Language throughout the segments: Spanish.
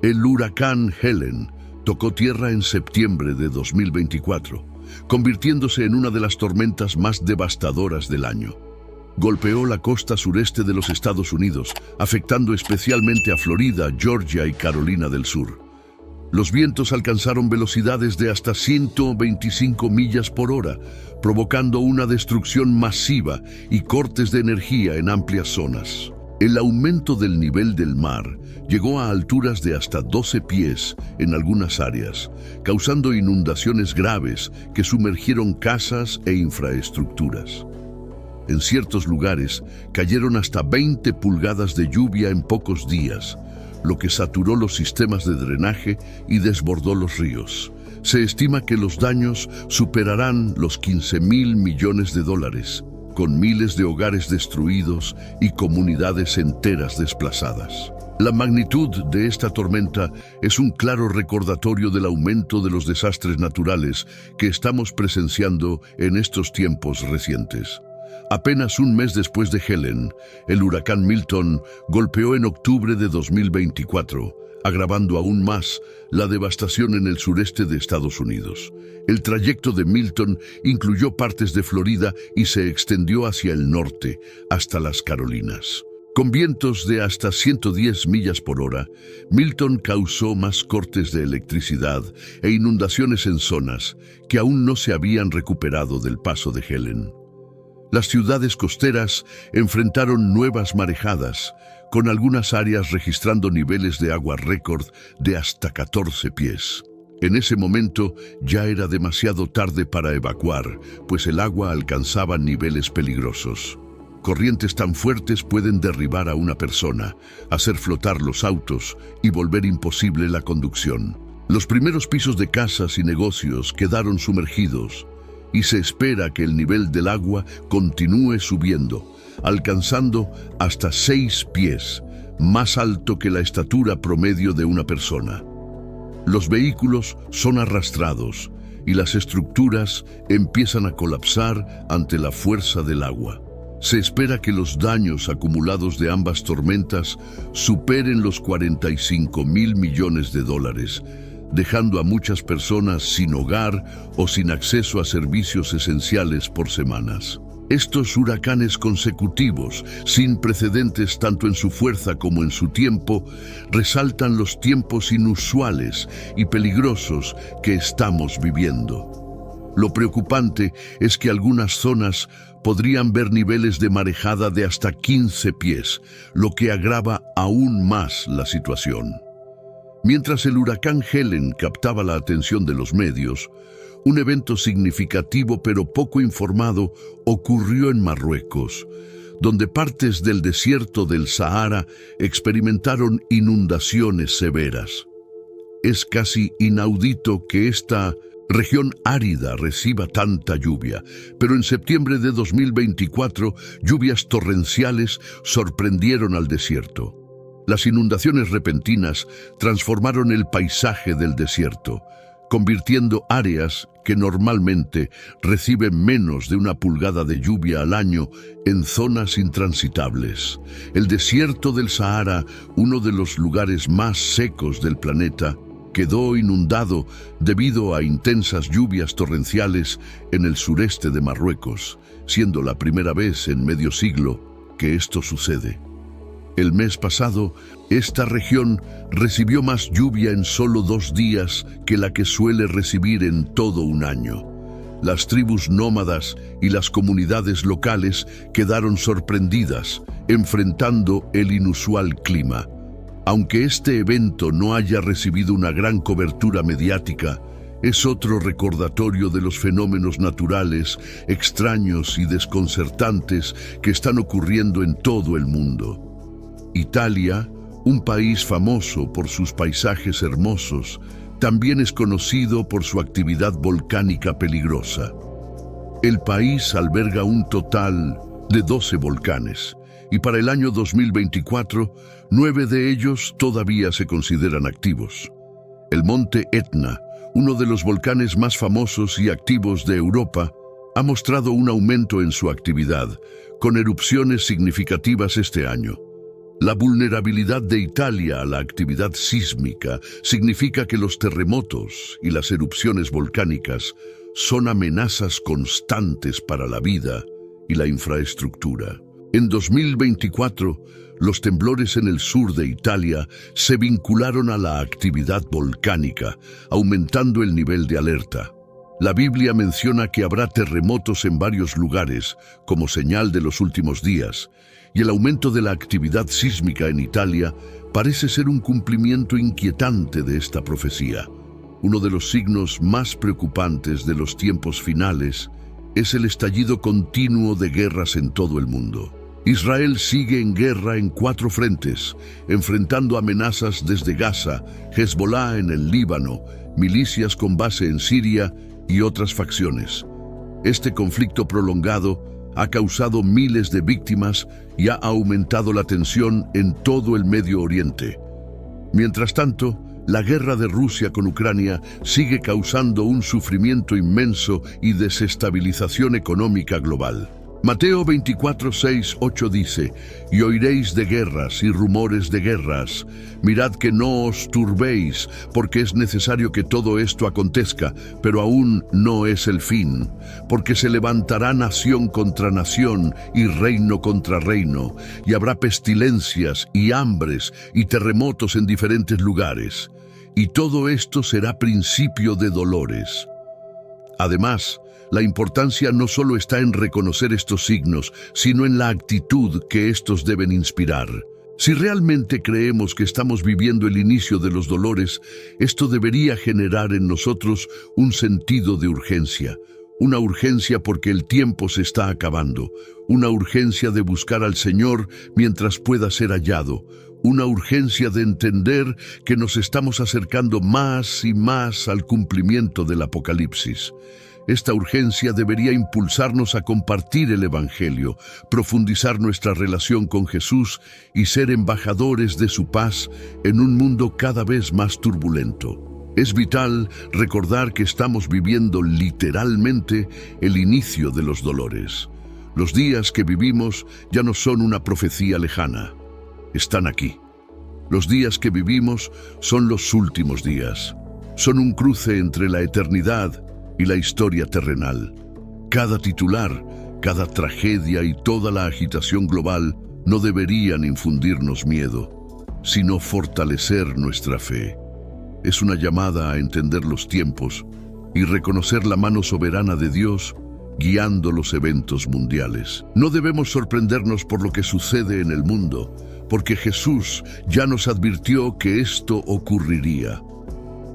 El huracán Helen tocó tierra en septiembre de 2024, convirtiéndose en una de las tormentas más devastadoras del año. Golpeó la costa sureste de los Estados Unidos, afectando especialmente a Florida, Georgia y Carolina del Sur. Los vientos alcanzaron velocidades de hasta 125 millas por hora, provocando una destrucción masiva y cortes de energía en amplias zonas. El aumento del nivel del mar llegó a alturas de hasta 12 pies en algunas áreas, causando inundaciones graves que sumergieron casas e infraestructuras. En ciertos lugares cayeron hasta 20 pulgadas de lluvia en pocos días, lo que saturó los sistemas de drenaje y desbordó los ríos. Se estima que los daños superarán los 15.000 millones de dólares, con miles de hogares destruidos y comunidades enteras desplazadas. La magnitud de esta tormenta es un claro recordatorio del aumento de los desastres naturales que estamos presenciando en estos tiempos recientes. Apenas un mes después de Helen, el huracán Milton golpeó en octubre de 2024, agravando aún más la devastación en el sureste de Estados Unidos. El trayecto de Milton incluyó partes de Florida y se extendió hacia el norte, hasta las Carolinas. Con vientos de hasta 110 millas por hora, Milton causó más cortes de electricidad e inundaciones en zonas que aún no se habían recuperado del paso de Helen. Las ciudades costeras enfrentaron nuevas marejadas, con algunas áreas registrando niveles de agua récord de hasta 14 pies. En ese momento ya era demasiado tarde para evacuar, pues el agua alcanzaba niveles peligrosos. Corrientes tan fuertes pueden derribar a una persona, hacer flotar los autos y volver imposible la conducción. Los primeros pisos de casas y negocios quedaron sumergidos, y se espera que el nivel del agua continúe subiendo, alcanzando hasta 6 pies, más alto que la estatura promedio de una persona. Los vehículos son arrastrados y las estructuras empiezan a colapsar ante la fuerza del agua. Se espera que los daños acumulados de ambas tormentas superen los 45.000 millones de dólares, dejando a muchas personas sin hogar o sin acceso a servicios esenciales por semanas. Estos huracanes consecutivos, sin precedentes tanto en su fuerza como en su tiempo, resaltan los tiempos inusuales y peligrosos que estamos viviendo. Lo preocupante es que algunas zonas podrían ver niveles de marejada de hasta 15 pies, lo que agrava aún más la situación. Mientras el huracán Helen captaba la atención de los medios, un evento significativo pero poco informado ocurrió en Marruecos, donde partes del desierto del Sahara experimentaron inundaciones severas. Es casi inaudito que esta región árida reciba tanta lluvia, pero en septiembre de 2024, lluvias torrenciales sorprendieron al desierto. Las inundaciones repentinas transformaron el paisaje del desierto, convirtiendo áreas que normalmente reciben menos de 1 pulgada de lluvia al año en zonas intransitables. El desierto del Sahara, uno de los lugares más secos del planeta, quedó inundado debido a intensas lluvias torrenciales en el sureste de Marruecos, siendo la primera vez en medio siglo que esto sucede. El mes pasado, esta región recibió más lluvia en solo 2 días que la que suele recibir en todo un año. Las tribus nómadas y las comunidades locales quedaron sorprendidas, enfrentando el inusual clima. Aunque este evento no haya recibido una gran cobertura mediática, es otro recordatorio de los fenómenos naturales, extraños y desconcertantes que están ocurriendo en todo el mundo. Italia, un país famoso por sus paisajes hermosos, también es conocido por su actividad volcánica peligrosa. El país alberga un total de 12 volcanes, y para el año 2024, 9 de ellos todavía se consideran activos. El monte Etna, uno de los volcanes más famosos y activos de Europa, ha mostrado un aumento en su actividad, con erupciones significativas este año. La vulnerabilidad de Italia a la actividad sísmica significa que los terremotos y las erupciones volcánicas son amenazas constantes para la vida y la infraestructura. En 2024, los temblores en el sur de Italia se vincularon a la actividad volcánica, aumentando el nivel de alerta. La Biblia menciona que habrá terremotos en varios lugares, como señal de los últimos días, y el aumento de la actividad sísmica en Italia parece ser un cumplimiento inquietante de esta profecía. Uno de los signos más preocupantes de los tiempos finales es el estallido continuo de guerras en todo el mundo. Israel sigue en guerra en 4 frentes, enfrentando amenazas desde Gaza, Hezbolá en el Líbano, milicias con base en Siria y otras facciones. Este conflicto prolongado ha causado miles de víctimas y ha aumentado la tensión en todo el Medio Oriente. Mientras tanto, la guerra de Rusia con Ucrania sigue causando un sufrimiento inmenso y desestabilización económica global. Mateo 24, 6, 8 dice: «Y oiréis de guerras y rumores de guerras. Mirad que no os turbéis, porque es necesario que todo esto acontezca, pero aún no es el fin. Porque se levantará nación contra nación y reino contra reino, y habrá pestilencias y hambres y terremotos en diferentes lugares. Y todo esto será principio de dolores». Además, la importancia no solo está en reconocer estos signos, sino en la actitud que estos deben inspirar. Si realmente creemos que estamos viviendo el inicio de los dolores, esto debería generar en nosotros un sentido de urgencia. Una urgencia porque el tiempo se está acabando. Una urgencia de buscar al Señor mientras pueda ser hallado. Una urgencia de entender que nos estamos acercando más y más al cumplimiento del Apocalipsis. Esta urgencia debería impulsarnos a compartir el Evangelio, profundizar nuestra relación con Jesús y ser embajadores de su paz en un mundo cada vez más turbulento. Es vital recordar que estamos viviendo literalmente el inicio de los dolores. Los días que vivimos ya no son una profecía lejana. Están aquí. Los días que vivimos son los últimos días. Son un cruce entre la eternidad y la historia terrenal. Cada titular, cada tragedia y toda la agitación global no deberían infundirnos miedo, sino fortalecer nuestra fe. Es una llamada a entender los tiempos y reconocer la mano soberana de Dios guiando los eventos mundiales. No debemos sorprendernos por lo que sucede en el mundo, porque Jesús ya nos advirtió que esto ocurriría.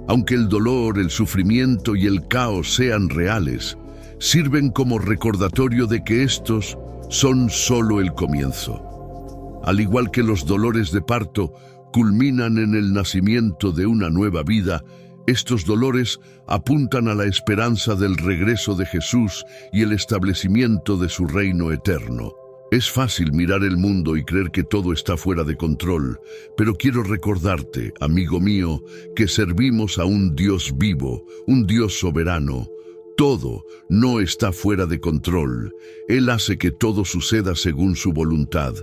Aunque el dolor, el sufrimiento y el caos sean reales, sirven como recordatorio de que estos son solo el comienzo. Al igual que los dolores de parto culminan en el nacimiento de una nueva vida, estos dolores apuntan a la esperanza del regreso de Jesús y el establecimiento de su reino eterno. Es fácil mirar el mundo y creer que todo está fuera de control, pero quiero recordarte, amigo mío, que servimos a un Dios vivo, un Dios soberano. Todo no está fuera de control. Él hace que todo suceda según su voluntad.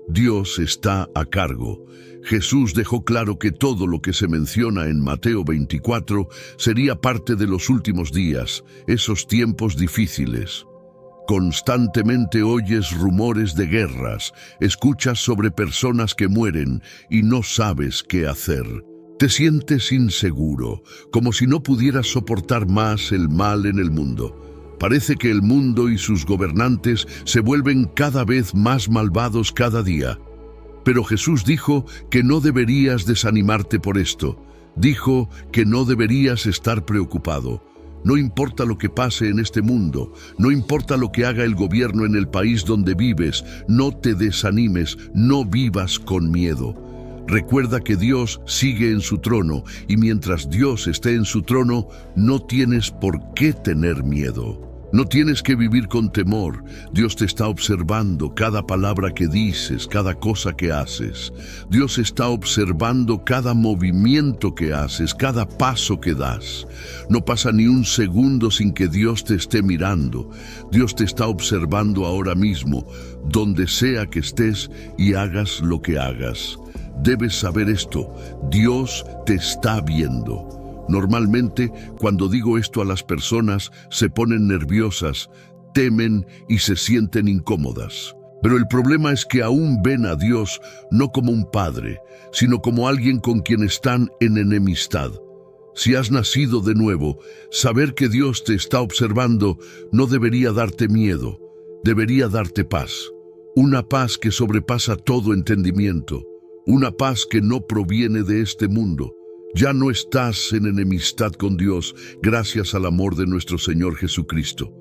Dios está a cargo. Jesús dejó claro que todo lo que se menciona en Mateo 24 sería parte de los últimos días, esos tiempos difíciles. Constantemente oyes rumores de guerras, escuchas sobre personas que mueren y no sabes qué hacer. Te sientes inseguro, como si no pudieras soportar más el mal en el mundo. Parece que el mundo y sus gobernantes se vuelven cada vez más malvados cada día. Pero Jesús dijo que no deberías desanimarte por esto. Dijo que no deberías estar preocupado. No importa lo que pase en este mundo, no importa lo que haga el gobierno en el país donde vives, no te desanimes, no vivas con miedo. Recuerda que Dios sigue en su trono y mientras Dios esté en su trono, no tienes por qué tener miedo. No tienes que vivir con temor. Dios te está observando cada palabra que dices, cada cosa que haces. Dios está observando cada movimiento que haces, cada paso que das. No pasa ni un segundo sin que Dios te esté mirando. Dios te está observando ahora mismo, donde sea que estés y hagas lo que hagas. Debes saber esto, Dios te está viendo. Normalmente, cuando digo esto a las personas, se ponen nerviosas, temen y se sienten incómodas. Pero el problema es que aún ven a Dios no como un padre, sino como alguien con quien están en enemistad. Si has nacido de nuevo, saber que Dios te está observando no debería darte miedo, debería darte paz. Una paz que sobrepasa todo entendimiento, una paz que no proviene de este mundo. Ya no estás en enemistad con Dios gracias al amor de nuestro Señor Jesucristo.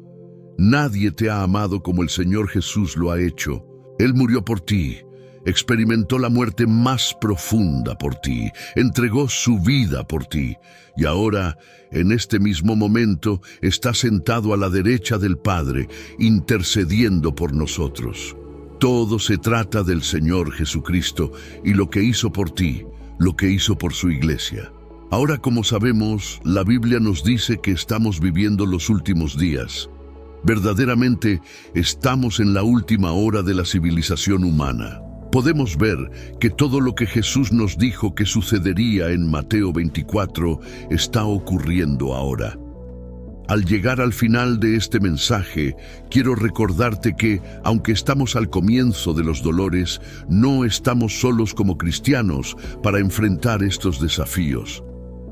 Nadie te ha amado como el Señor Jesús lo ha hecho. Él murió por ti, experimentó la muerte más profunda por ti, entregó su vida por ti, y ahora, en este mismo momento, está sentado a la derecha del Padre, intercediendo por nosotros. Todo se trata del Señor Jesucristo y lo que hizo por ti, lo que hizo por su iglesia. Ahora, como sabemos, la Biblia nos dice que estamos viviendo los últimos días. Verdaderamente, estamos en la última hora de la civilización humana. Podemos ver que todo lo que Jesús nos dijo que sucedería en Mateo 24 está ocurriendo ahora. Al llegar al final de este mensaje, quiero recordarte que, aunque estamos al comienzo de los dolores, no estamos solos como cristianos para enfrentar estos desafíos.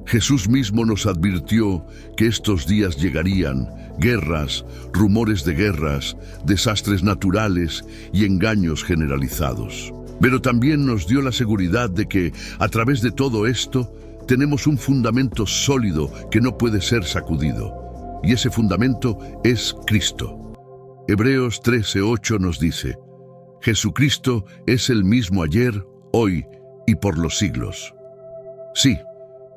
Jesús mismo nos advirtió que estos días llegarían, guerras, rumores de guerras, desastres naturales y engaños generalizados. Pero también nos dio la seguridad de que, a través de todo esto, tenemos un fundamento sólido que no puede ser sacudido. Y ese fundamento es Cristo. Hebreos 13:8 nos dice: Jesucristo es el mismo ayer, hoy y por los siglos. Sí,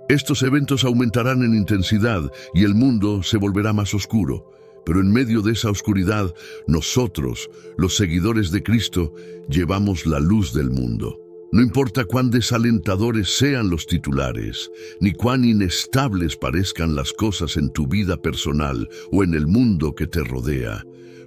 estos eventos aumentarán en intensidad y el mundo se volverá más oscuro, pero en medio de esa oscuridad, nosotros, los seguidores de Cristo, llevamos la luz del mundo. No importa cuán desalentadores sean los titulares, ni cuán inestables parezcan las cosas en tu vida personal o en el mundo que te rodea,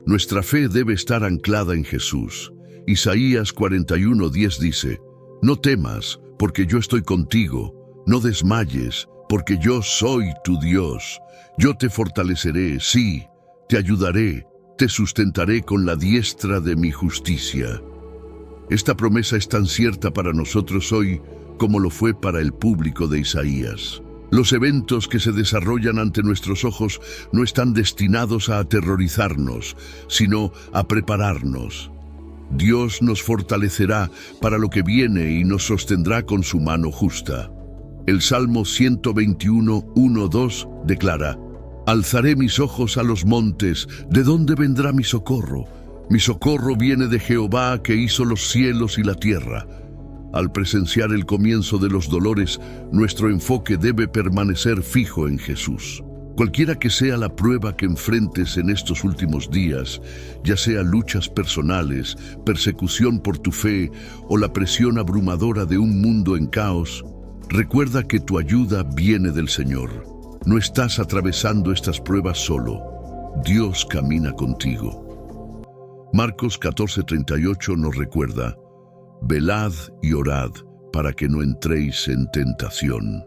nuestra fe debe estar anclada en Jesús. Isaías 41:10 dice: No temas, porque yo estoy contigo, no desmayes, porque yo soy tu Dios. Yo te fortaleceré, sí, te ayudaré, te sustentaré con la diestra de mi justicia. Esta promesa es tan cierta para nosotros hoy como lo fue para el público de Isaías. Los eventos que se desarrollan ante nuestros ojos no están destinados a aterrorizarnos, sino a prepararnos. Dios nos fortalecerá para lo que viene y nos sostendrá con su mano justa. El Salmo 121:1-2 declara: Alzaré mis ojos a los montes, ¿de dónde vendrá mi socorro? Mi socorro viene de Jehová, que hizo los cielos y la tierra. Al presenciar el comienzo de los dolores, nuestro enfoque debe permanecer fijo en Jesús. Cualquiera que sea la prueba que enfrentes en estos últimos días, ya sea luchas personales, persecución por tu fe o la presión abrumadora de un mundo en caos, recuerda que tu ayuda viene del Señor. No estás atravesando estas pruebas solo. Dios camina contigo. Marcos 14:38 nos recuerda: velad y orad para que no entréis en tentación.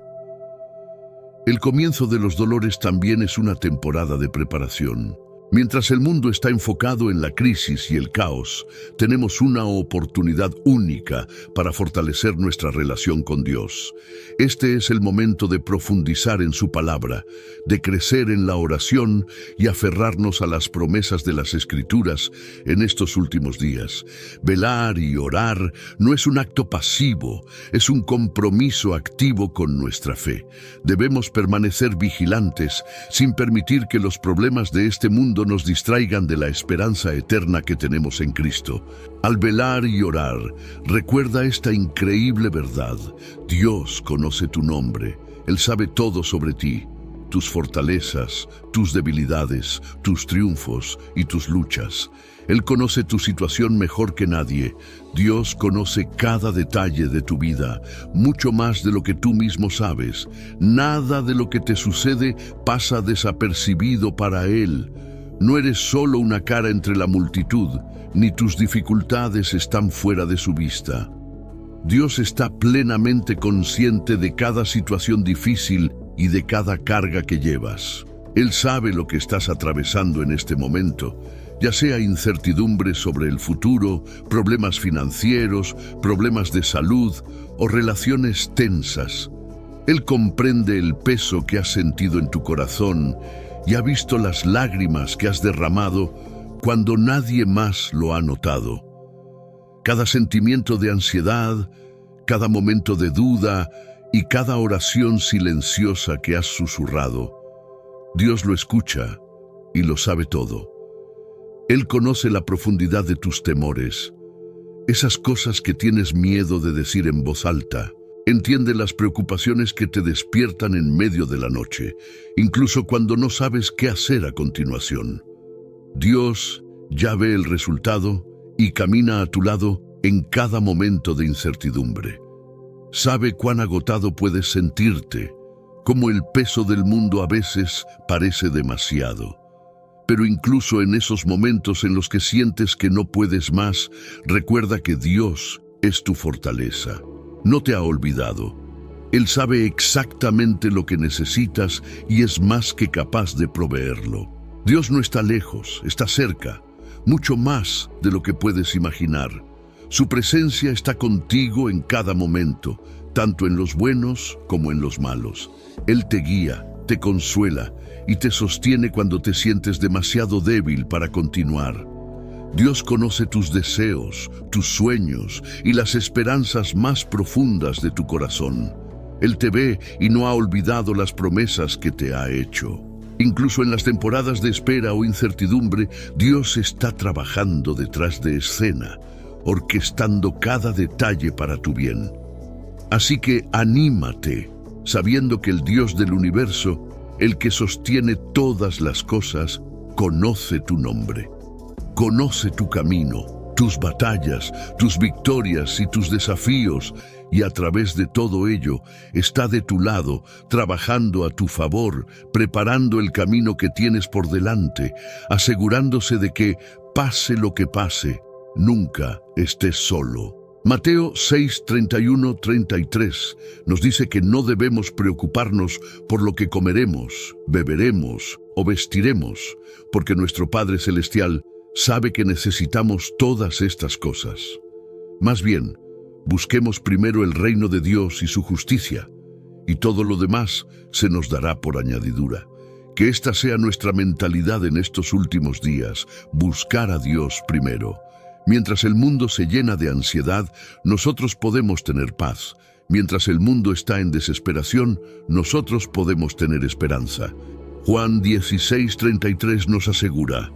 El comienzo de los dolores también es una temporada de preparación. Mientras el mundo está enfocado en la crisis y el caos, tenemos una oportunidad única para fortalecer nuestra relación con Dios. Este es el momento de profundizar en su palabra, de crecer en la oración y aferrarnos a las promesas de las Escrituras en estos últimos días. Velar y orar no es un acto pasivo, es un compromiso activo con nuestra fe. Debemos permanecer vigilantes, sin permitir que los problemas de este mundo nos distraigan de la esperanza eterna que tenemos en Cristo. Al velar y orar, recuerda esta increíble verdad: Dios conoce tu nombre, Él sabe todo sobre ti. tus fortalezas, tus debilidades, tus triunfos y tus luchas. Él conoce tu situación mejor que nadie. Dios conoce cada detalle de tu vida, mucho más de lo que tú mismo sabes. Nada de lo que te sucede pasa desapercibido para Él. No eres solo una cara entre la multitud, ni tus dificultades están fuera de su vista. Dios está plenamente consciente de cada situación difícil y de cada carga que llevas. Él sabe lo que estás atravesando en este momento, ya sea incertidumbre sobre el futuro, problemas financieros, problemas de salud o relaciones tensas. Él comprende el peso que has sentido en tu corazón y ha visto las lágrimas que has derramado cuando nadie más lo ha notado. Cada sentimiento de ansiedad, cada momento de duda y cada oración silenciosa que has susurrado. Dios lo escucha y lo sabe todo. Él conoce la profundidad de tus temores, esas cosas que tienes miedo de decir en voz alta. Entiende las preocupaciones que te despiertan en medio de la noche, incluso cuando no sabes qué hacer a continuación. Dios ya ve el resultado y camina a tu lado en cada momento de incertidumbre. Sabe cuán agotado puedes sentirte, cómo el peso del mundo a veces parece demasiado. Pero incluso en esos momentos en los que sientes que no puedes más, recuerda que Dios es tu fortaleza. No te ha olvidado. Él sabe exactamente lo que necesitas y es más que capaz de proveerlo. Dios no está lejos, está cerca, mucho más de lo que puedes imaginar. Su presencia está contigo en cada momento, tanto en los buenos como en los malos. Él te guía, te consuela y te sostiene cuando te sientes demasiado débil para continuar. Dios conoce tus deseos, tus sueños y las esperanzas más profundas de tu corazón. Él te ve y no ha olvidado las promesas que te ha hecho. Incluso en las temporadas de espera o incertidumbre, Dios está trabajando detrás de escena, orquestando cada detalle para tu bien. Así que anímate, sabiendo que el Dios del universo, el que sostiene todas las cosas, conoce tu nombre. Conoce tu camino, tus batallas, tus victorias y tus desafíos, y a través de todo ello está de tu lado, trabajando a tu favor, preparando el camino que tienes por delante, asegurándose de que, pase lo que pase, nunca estés solo. Mateo 6, 31-33 nos dice que no debemos preocuparnos por lo que comeremos, beberemos o vestiremos, porque nuestro Padre Celestial sabe que necesitamos todas estas cosas. Más bien, busquemos primero el reino de Dios y su justicia, y todo lo demás se nos dará por añadidura. Que esta sea nuestra mentalidad en estos últimos días, buscar a Dios primero. Mientras el mundo se llena de ansiedad, nosotros podemos tener paz. Mientras el mundo está en desesperación, nosotros podemos tener esperanza. Juan 16:33 nos asegura: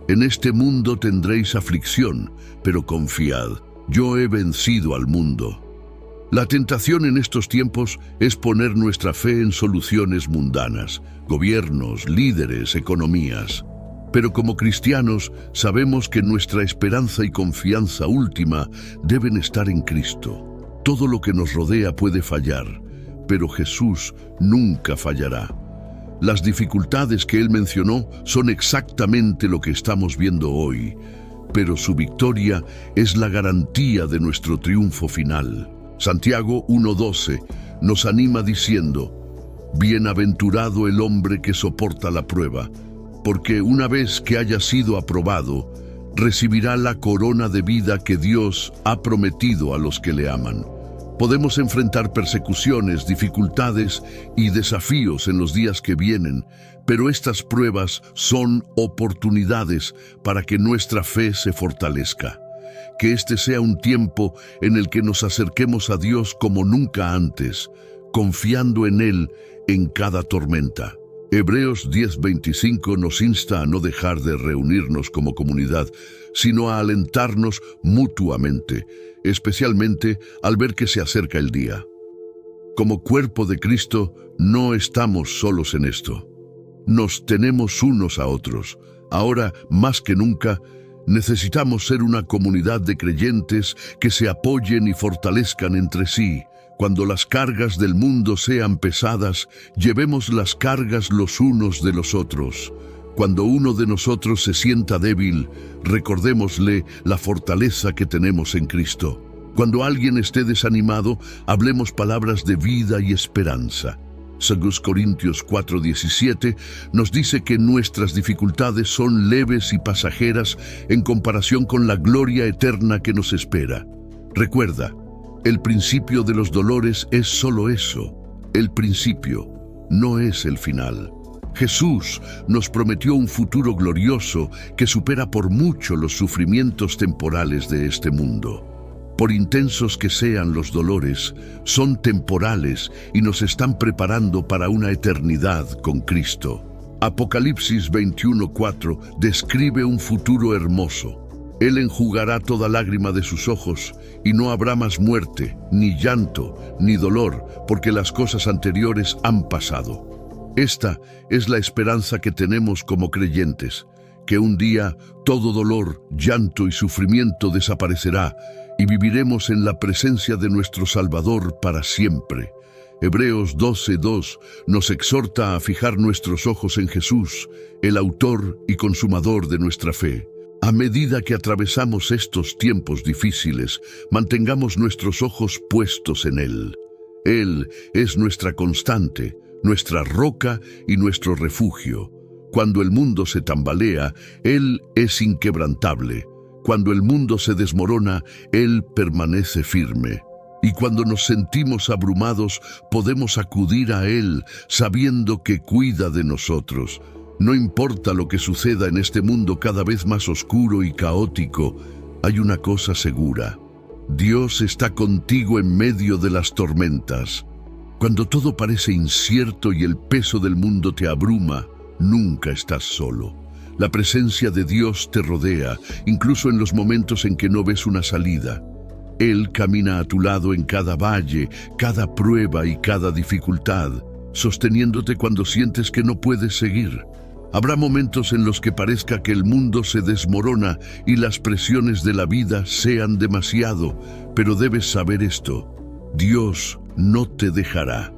en este mundo tendréis aflicción, pero confiad, yo he vencido al mundo. La tentación en estos tiempos es poner nuestra fe en soluciones mundanas, gobiernos, líderes, economías. Pero como cristianos sabemos que nuestra esperanza y confianza última deben estar en Cristo. Todo lo que nos rodea puede fallar, pero Jesús nunca fallará. Las dificultades que Él mencionó son exactamente lo que estamos viendo hoy, pero su victoria es la garantía de nuestro triunfo final. Santiago 1:12 nos anima diciendo: bienaventurado el hombre que soporta la prueba, porque una vez que haya sido aprobado, recibirá la corona de vida que Dios ha prometido a los que le aman. Podemos enfrentar persecuciones, dificultades y desafíos en los días que vienen, pero estas pruebas son oportunidades para que nuestra fe se fortalezca. Que este sea un tiempo en el que nos acerquemos a Dios como nunca antes, confiando en Él en cada tormenta. Hebreos 10:25 nos insta a no dejar de reunirnos como comunidad, sino a alentarnos mutuamente, especialmente al ver que se acerca el día. Como cuerpo de Cristo, no estamos solos en esto. Nos tenemos unos a otros. Ahora, más que nunca, necesitamos ser una comunidad de creyentes que se apoyen y fortalezcan entre sí. Cuando las cargas del mundo sean pesadas, llevemos las cargas los unos de los otros. Cuando uno de nosotros se sienta débil, recordémosle la fortaleza que tenemos en Cristo. Cuando alguien esté desanimado, hablemos palabras de vida y esperanza. 2 Corintios 4:17 nos dice que nuestras dificultades son leves y pasajeras en comparación con la gloria eterna que nos espera. Recuerda, el principio de los dolores es solo eso, el principio, no es el final. Jesús nos prometió un futuro glorioso que supera por mucho los sufrimientos temporales de este mundo. Por intensos que sean los dolores, son temporales y nos están preparando para una eternidad con Cristo. Apocalipsis 21:4 describe un futuro hermoso. Él enjugará toda lágrima de sus ojos, y no habrá más muerte, ni llanto, ni dolor, porque las cosas anteriores han pasado. Esta es la esperanza que tenemos como creyentes, que un día todo dolor, llanto y sufrimiento desaparecerá, y viviremos en la presencia de nuestro Salvador para siempre. Hebreos 12:2 nos exhorta a fijar nuestros ojos en Jesús, el autor y consumador de nuestra fe. A medida que atravesamos estos tiempos difíciles, mantengamos nuestros ojos puestos en Él. Él es nuestra constante, nuestra roca y nuestro refugio. Cuando el mundo se tambalea, Él es inquebrantable. Cuando el mundo se desmorona, Él permanece firme. Y cuando nos sentimos abrumados, podemos acudir a Él, sabiendo que cuida de nosotros. No importa lo que suceda en este mundo cada vez más oscuro y caótico, hay una cosa segura. Dios está contigo en medio de las tormentas. Cuando todo parece incierto y el peso del mundo te abruma, nunca estás solo. La presencia de Dios te rodea, incluso en los momentos en que no ves una salida. Él camina a tu lado en cada valle, cada prueba y cada dificultad, sosteniéndote cuando sientes que no puedes seguir. Habrá momentos en los que parezca que el mundo se desmorona y las presiones de la vida sean demasiado, pero debes saber esto: Dios no te dejará.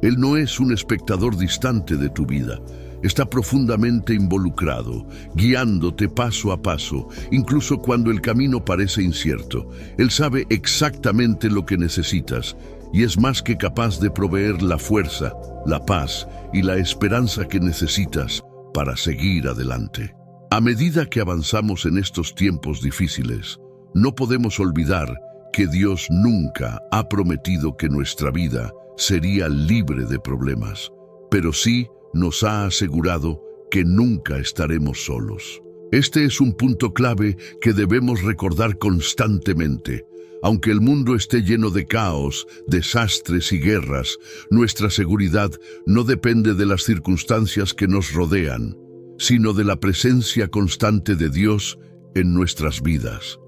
Él no es un espectador distante de tu vida. Está profundamente involucrado, guiándote paso a paso, incluso cuando el camino parece incierto. Él sabe exactamente lo que necesitas y es más que capaz de proveer la fuerza, la paz y la esperanza que necesitas para seguir adelante. A medida que avanzamos en estos tiempos difíciles, no podemos olvidar que Dios nunca ha prometido que nuestra vida sería libre de problemas, pero sí nos ha asegurado que nunca estaremos solos. Este es un punto clave que debemos recordar constantemente. Aunque el mundo esté lleno de caos, desastres y guerras, nuestra seguridad no depende de las circunstancias que nos rodean, sino de la presencia constante de Dios en nuestras vidas.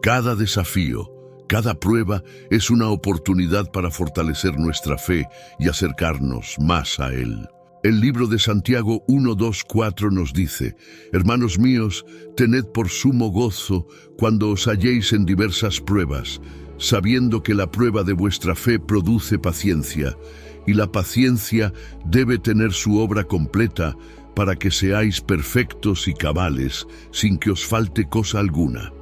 Cada desafío, cada prueba es una oportunidad para fortalecer nuestra fe y acercarnos más a Él. El libro de Santiago 1:2-4 nos dice: Hermanos míos, tened por sumo gozo cuando os halléis en diversas pruebas, sabiendo que la prueba de vuestra fe produce paciencia, y la paciencia debe tener su obra completa para que seáis perfectos y cabales, sin que os falte cosa alguna.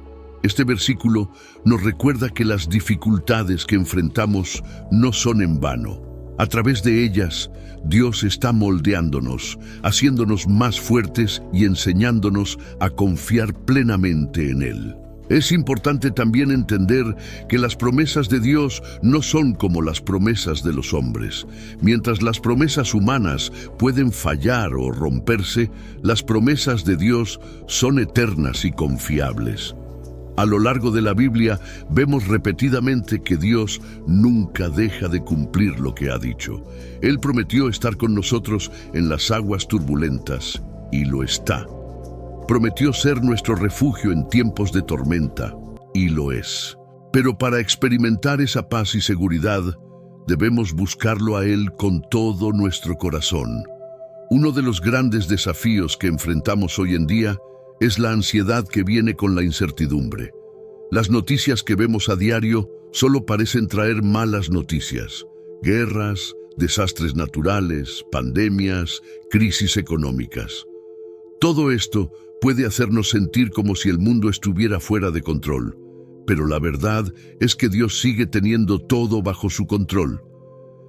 Este versículo nos recuerda que las dificultades que enfrentamos no son en vano. A través de ellas, Dios está moldeándonos, haciéndonos más fuertes y enseñándonos a confiar plenamente en Él. Es importante también entender que las promesas de Dios no son como las promesas de los hombres. Mientras las promesas humanas pueden fallar o romperse, las promesas de Dios son eternas y confiables. A lo largo de la Biblia vemos repetidamente que Dios nunca deja de cumplir lo que ha dicho. Él prometió estar con nosotros en las aguas turbulentas, y lo está. Prometió ser nuestro refugio en tiempos de tormenta, y lo es. Pero para experimentar esa paz y seguridad, Debemos buscarlo a Él con todo nuestro corazón. Uno de los grandes desafíos que enfrentamos hoy en día es la ansiedad que viene con la incertidumbre. Las noticias que vemos a diario solo parecen traer malas noticias. Guerras, desastres naturales, pandemias, crisis económicas. Todo esto puede hacernos sentir como si el mundo estuviera fuera de control, pero la verdad es que Dios sigue teniendo todo bajo su control.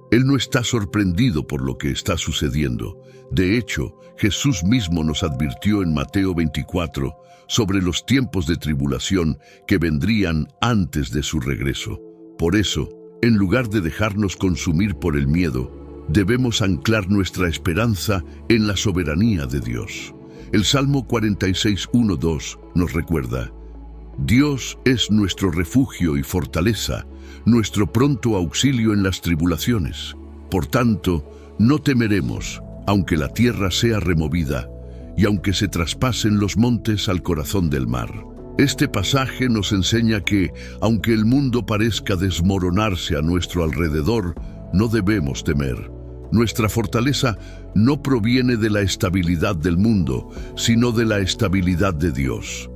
Él no está sorprendido por lo que está sucediendo. De hecho, Jesús mismo nos advirtió en Mateo 24 sobre los tiempos de tribulación que vendrían antes de su regreso. Por eso, en lugar de dejarnos consumir por el miedo, debemos anclar nuestra esperanza en la soberanía de Dios. El Salmo 46:1-2 nos recuerda: Dios es nuestro refugio y fortaleza, nuestro pronto auxilio en las tribulaciones. Por tanto, no temeremos, aunque la tierra sea removida, y aunque se traspasen los montes al corazón del mar. Este pasaje nos enseña que, aunque el mundo parezca desmoronarse a nuestro alrededor, no debemos temer. Nuestra fortaleza no proviene de la estabilidad del mundo, sino de la estabilidad de Dios.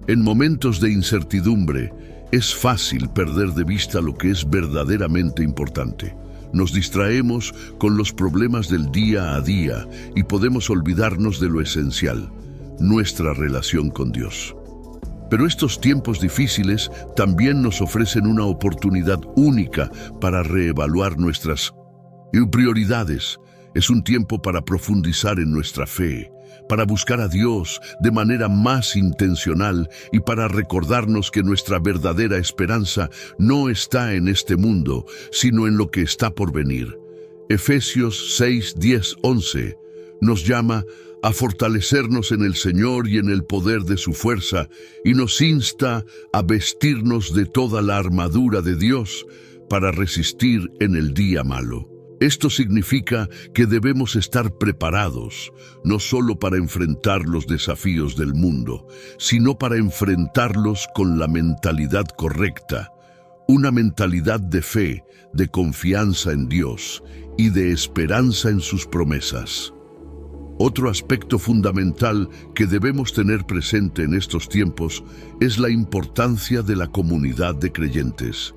En momentos de incertidumbre, es fácil perder de vista lo que es verdaderamente importante. Nos distraemos con los problemas del día a día y podemos olvidarnos de lo esencial, nuestra relación con Dios. Pero estos tiempos difíciles también nos ofrecen una oportunidad única para reevaluar nuestras prioridades. Es un tiempo para profundizar en nuestra fe, para buscar a Dios de manera más intencional y para recordarnos que nuestra verdadera esperanza no está en este mundo, sino en lo que está por venir. Efesios 6:10-11 nos llama a fortalecernos en el Señor y en el poder de su fuerza, y nos insta a vestirnos de toda la armadura de Dios para resistir en el día malo. Esto significa que debemos estar preparados, no solo para enfrentar los desafíos del mundo, sino para enfrentarlos con la mentalidad correcta, una mentalidad de fe, de confianza en Dios y de esperanza en sus promesas. Otro aspecto fundamental que debemos tener presente en estos tiempos es la importancia de la comunidad de creyentes.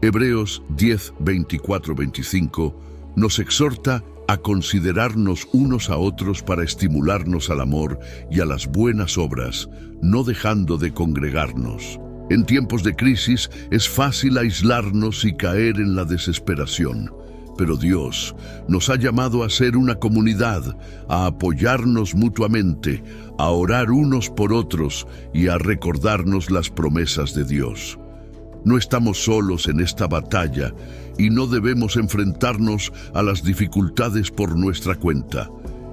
Hebreos 10:24-25 nos exhorta a considerarnos unos a otros para estimularnos al amor y a las buenas obras, no dejando de congregarnos. En tiempos de crisis es fácil aislarnos y caer en la desesperación, pero Dios nos ha llamado a ser una comunidad, a apoyarnos mutuamente, a orar unos por otros y a recordarnos las promesas de Dios. No estamos solos en esta batalla y no debemos enfrentarnos a las dificultades por nuestra cuenta.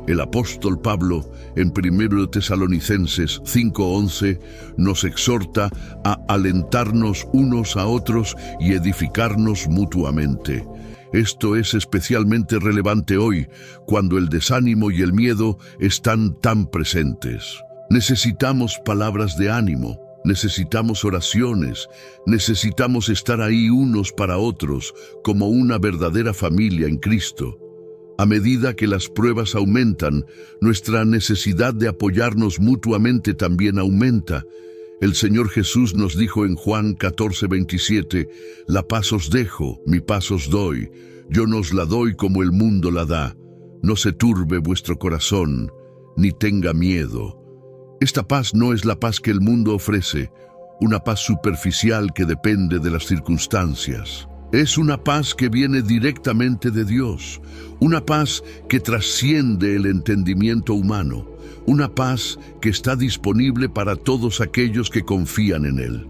El apóstol Pablo, en 1 Tesalonicenses 5:11, nos exhorta a alentarnos unos a otros y edificarnos mutuamente. Esto es especialmente relevante hoy, cuando el desánimo y el miedo están tan presentes. Necesitamos palabras de ánimo. Necesitamos oraciones, necesitamos estar ahí unos para otros como una verdadera familia en Cristo. A medida que las pruebas aumentan, nuestra necesidad de apoyarnos mutuamente también aumenta. El Señor Jesús nos dijo en Juan 14:27, «La paz os dejo, mi paz os doy, yo no os la doy como el mundo la da. No se turbe vuestro corazón, ni tenga miedo». Esta paz no es la paz que el mundo ofrece, una paz superficial que depende de las circunstancias. Es una paz que viene directamente de Dios, una paz que trasciende el entendimiento humano, una paz que está disponible para todos aquellos que confían en Él.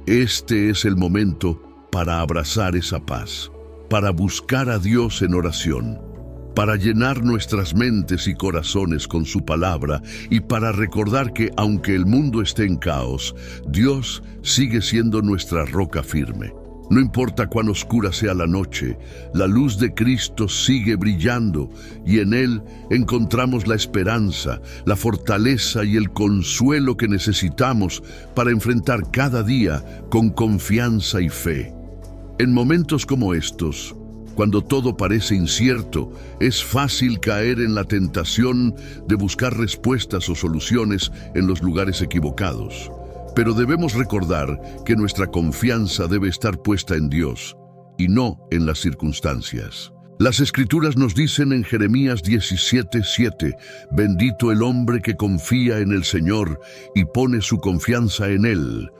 Este es el momento para abrazar esa paz, para buscar a Dios en oración, para llenar nuestras mentes y corazones con su palabra y para recordar que, aunque el mundo esté en caos, Dios sigue siendo nuestra roca firme. No importa cuán oscura sea la noche, la luz de Cristo sigue brillando y en Él encontramos la esperanza, la fortaleza y el consuelo que necesitamos para enfrentar cada día con confianza y fe. En momentos como estos, cuando todo parece incierto, es fácil caer en la tentación de buscar respuestas o soluciones en los lugares equivocados. Pero debemos recordar que nuestra confianza debe estar puesta en Dios y no en las circunstancias. Las Escrituras nos dicen en Jeremías 17:7, «Bendito el hombre que confía en el Señor y pone su confianza en Él».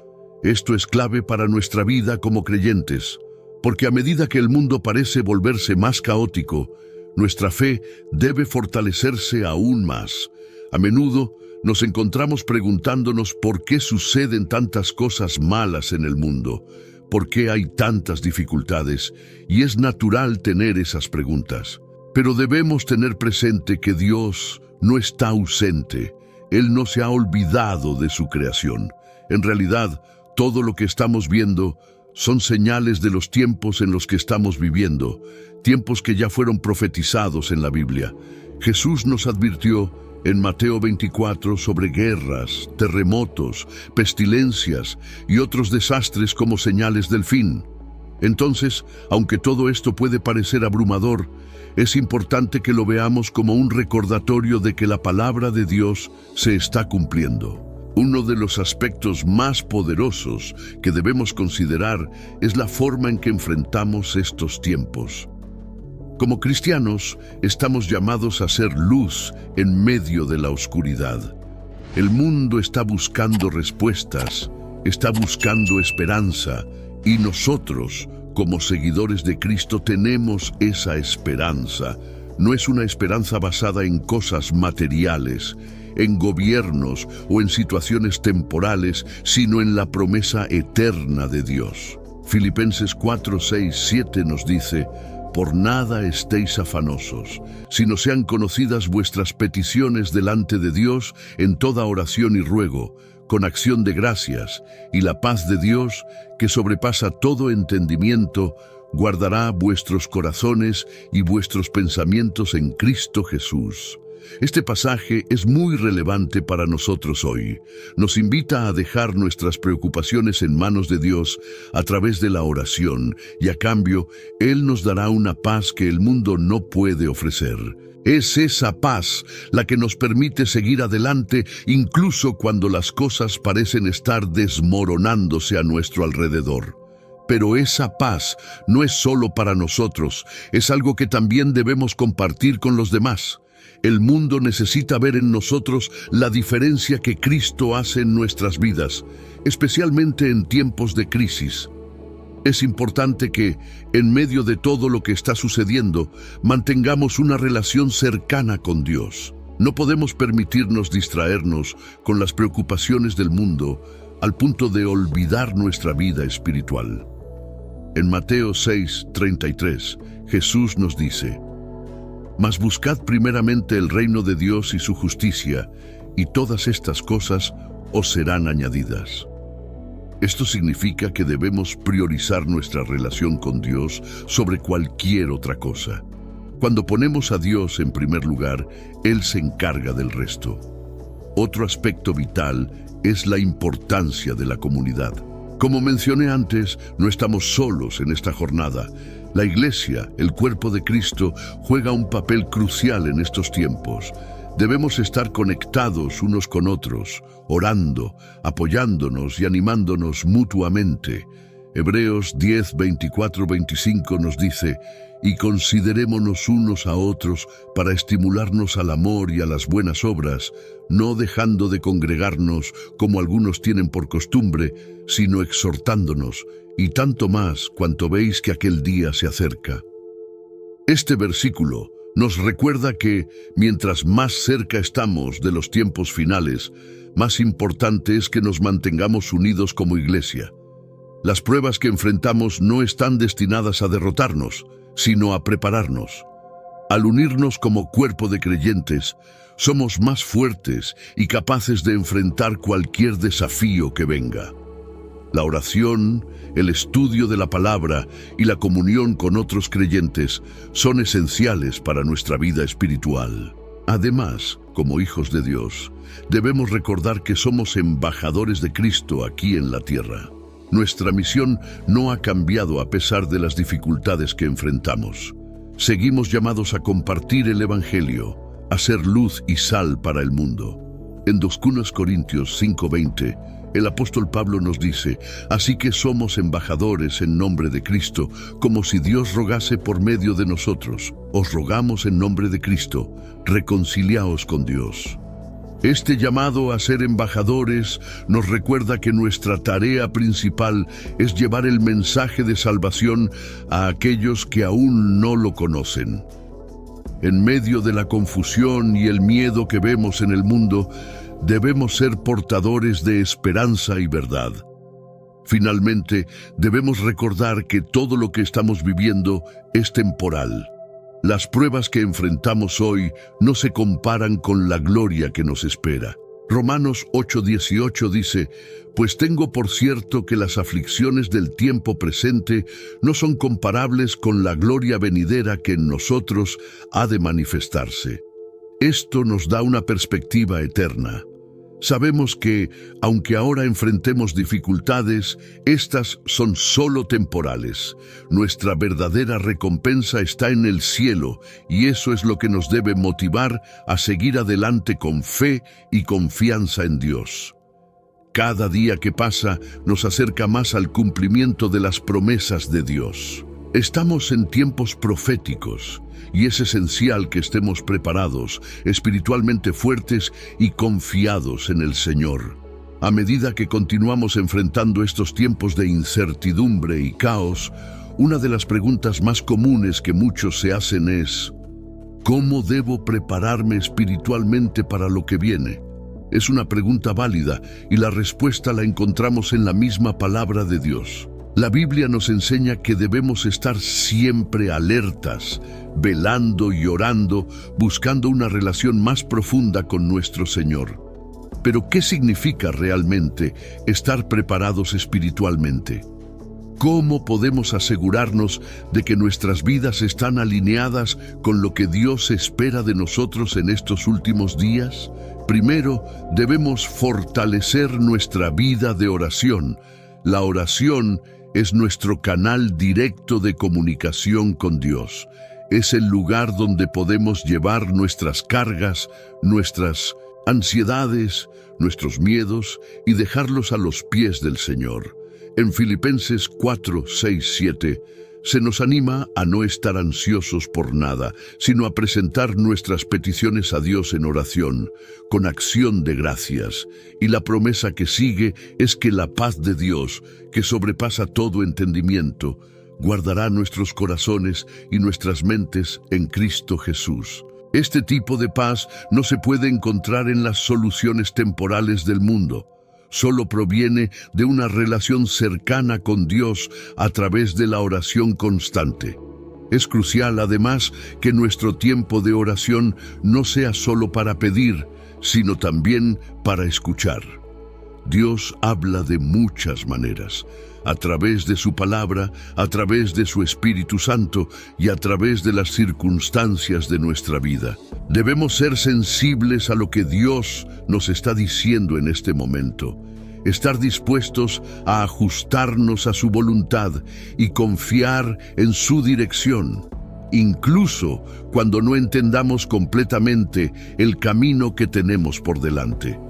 Esto es clave para nuestra vida como creyentes, porque a medida que el mundo parece volverse más caótico, nuestra fe debe fortalecerse aún más. A menudo nos encontramos preguntándonos por qué suceden tantas cosas malas en el mundo, por qué hay tantas dificultades, y es natural tener esas preguntas. Pero debemos tener presente que Dios no está ausente. Él no se ha olvidado de su creación. En realidad, todo lo que estamos viendo son señales de los tiempos en los que estamos viviendo, tiempos que ya fueron profetizados en la Biblia. Jesús nos advirtió en Mateo 24 sobre guerras, terremotos, pestilencias y otros desastres como señales del fin. Entonces, aunque todo esto puede parecer abrumador, es importante que lo veamos como un recordatorio de que la palabra de Dios se está cumpliendo. Uno de los aspectos más poderosos que debemos considerar es la forma en que enfrentamos estos tiempos. Como cristianos, estamos llamados a ser luz en medio de la oscuridad. El mundo está buscando respuestas, está buscando esperanza, y nosotros, como seguidores de Cristo, tenemos esa esperanza. No es una esperanza basada en cosas materiales, en gobiernos o en situaciones temporales, sino en la promesa eterna de Dios. Filipenses 4, 6, 7 nos dice: «Por nada estéis afanosos, sino sean conocidas vuestras peticiones delante de Dios en toda oración y ruego, con acción de gracias, y la paz de Dios, que sobrepasa todo entendimiento, guardará vuestros corazones y vuestros pensamientos en Cristo Jesús». Este pasaje es muy relevante para nosotros hoy. Nos invita a dejar nuestras preocupaciones en manos de Dios a través de la oración, y a cambio, Él nos dará una paz que el mundo no puede ofrecer. Es esa paz la que nos permite seguir adelante incluso cuando las cosas parecen estar desmoronándose a nuestro alrededor. Pero esa paz no es solo para nosotros, es algo que también debemos compartir con los demás. El mundo necesita ver en nosotros la diferencia que Cristo hace en nuestras vidas, especialmente en tiempos de crisis. Es importante que, en medio de todo lo que está sucediendo, mantengamos una relación cercana con Dios. No podemos permitirnos distraernos con las preocupaciones del mundo al punto de olvidar nuestra vida espiritual. En Mateo 6:33, Jesús nos dice: «Mas buscad primeramente el reino de Dios y su justicia, y todas estas cosas os serán añadidas». Esto significa que debemos priorizar nuestra relación con Dios sobre cualquier otra cosa. Cuando ponemos a Dios en primer lugar, Él se encarga del resto. Otro aspecto vital es la importancia de la comunidad. Como mencioné antes, no estamos solos en esta jornada. La Iglesia, el cuerpo de Cristo, juega un papel crucial en estos tiempos. Debemos estar conectados unos con otros, orando, apoyándonos y animándonos mutuamente. Hebreos 10, 24, 25 nos dice: «Y considerémonos unos a otros para estimularnos al amor y a las buenas obras, no dejando de congregarnos como algunos tienen por costumbre, sino exhortándonos, y tanto más cuanto veis que aquel día se acerca». Este versículo nos recuerda que, mientras más cerca estamos de los tiempos finales, más importante es que nos mantengamos unidos como iglesia. Las pruebas que enfrentamos no están destinadas a derrotarnos, sino a prepararnos. Al unirnos como cuerpo de creyentes, somos más fuertes y capaces de enfrentar cualquier desafío que venga. La oración, el estudio de la palabra y la comunión con otros creyentes son esenciales para nuestra vida espiritual. Además, como hijos de Dios, debemos recordar que somos embajadores de Cristo aquí en la tierra. Nuestra misión no ha cambiado a pesar de las dificultades que enfrentamos. Seguimos llamados a compartir el Evangelio, a ser luz y sal para el mundo. En 2 Corintios 5:20, el apóstol Pablo nos dice: así que somos embajadores en nombre de Cristo, como si Dios rogase por medio de nosotros. Os rogamos en nombre de Cristo, reconciliaos con Dios. Este llamado a ser embajadores nos recuerda que nuestra tarea principal es llevar el mensaje de salvación a aquellos que aún no lo conocen. En medio de la confusión y el miedo que vemos en el mundo, debemos ser portadores de esperanza y verdad. Finalmente, debemos recordar que todo lo que estamos viviendo es temporal. Las pruebas que enfrentamos hoy no se comparan con la gloria que nos espera. Romanos 8:18 dice: pues tengo por cierto que las aflicciones del tiempo presente no son comparables con la gloria venidera que en nosotros ha de manifestarse. Esto nos da una perspectiva eterna. Sabemos que, aunque ahora enfrentemos dificultades, estas son solo temporales. Nuestra verdadera recompensa está en el cielo, y eso es lo que nos debe motivar a seguir adelante con fe y confianza en Dios. Cada día que pasa nos acerca más al cumplimiento de las promesas de Dios. Estamos en tiempos proféticos, y es esencial que estemos preparados, espiritualmente fuertes y confiados en el Señor. A medida que continuamos enfrentando estos tiempos de incertidumbre y caos, una de las preguntas más comunes que muchos se hacen es: ¿cómo debo prepararme espiritualmente para lo que viene? Es una pregunta válida, y la respuesta la encontramos en la misma palabra de Dios. La Biblia nos enseña que debemos estar siempre alertas, velando y orando, buscando una relación más profunda con nuestro Señor. Pero, ¿qué significa realmente estar preparados espiritualmente? ¿Cómo podemos asegurarnos de que nuestras vidas están alineadas con lo que Dios espera de nosotros en estos últimos días? Primero, debemos fortalecer nuestra vida de oración. La oración es nuestro canal directo de comunicación con Dios. Es el lugar donde podemos llevar nuestras cargas, nuestras ansiedades, nuestros miedos y dejarlos a los pies del Señor. En Filipenses 4:6-7 se nos anima a no estar ansiosos por nada, sino a presentar nuestras peticiones a Dios en oración, con acción de gracias. Y la promesa que sigue es que la paz de Dios, que sobrepasa todo entendimiento, guardará nuestros corazones y nuestras mentes en Cristo Jesús. Este tipo de paz no se puede encontrar en las soluciones temporales del mundo. Solo proviene de una relación cercana con Dios a través de la oración constante. Es crucial, además, que nuestro tiempo de oración no sea solo para pedir, sino también para escuchar. Dios habla de muchas maneras, a través de su palabra, a través de su Espíritu Santo y a través de las circunstancias de nuestra vida. Debemos ser sensibles a lo que Dios nos está diciendo en este momento, estar dispuestos a ajustarnos a su voluntad y confiar en su dirección, incluso cuando no entendamos completamente el camino que tenemos por delante.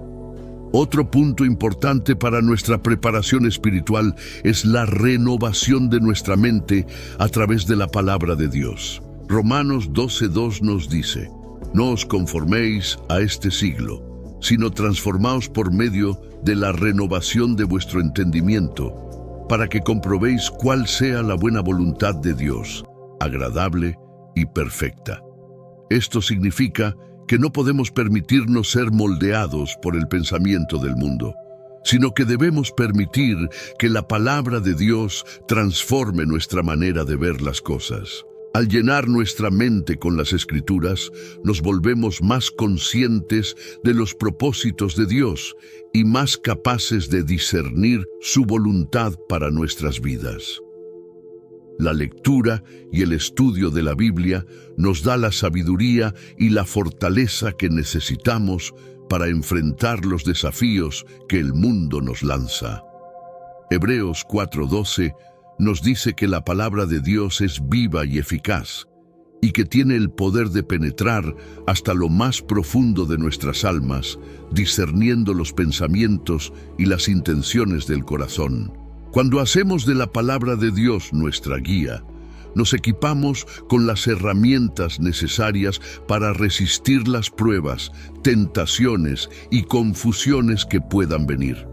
Otro punto importante para nuestra preparación espiritual es la renovación de nuestra mente a través de la palabra de Dios. Romanos 12:2 nos dice: no os conforméis a este siglo, sino transformaos por medio de la renovación de vuestro entendimiento, para que comprobéis cuál sea la buena voluntad de Dios, agradable y perfecta. Esto significa que no podemos permitirnos ser moldeados por el pensamiento del mundo, sino que debemos permitir que la palabra de Dios transforme nuestra manera de ver las cosas. Al llenar nuestra mente con las Escrituras, nos volvemos más conscientes de los propósitos de Dios y más capaces de discernir su voluntad para nuestras vidas. La lectura y el estudio de la Biblia nos da la sabiduría y la fortaleza que necesitamos para enfrentar los desafíos que el mundo nos lanza. Hebreos 4:12 nos dice que la palabra de Dios es viva y eficaz, y que tiene el poder de penetrar hasta lo más profundo de nuestras almas, discerniendo los pensamientos y las intenciones del corazón. Cuando hacemos de la palabra de Dios nuestra guía, nos equipamos con las herramientas necesarias para resistir las pruebas, tentaciones y confusiones que puedan venir.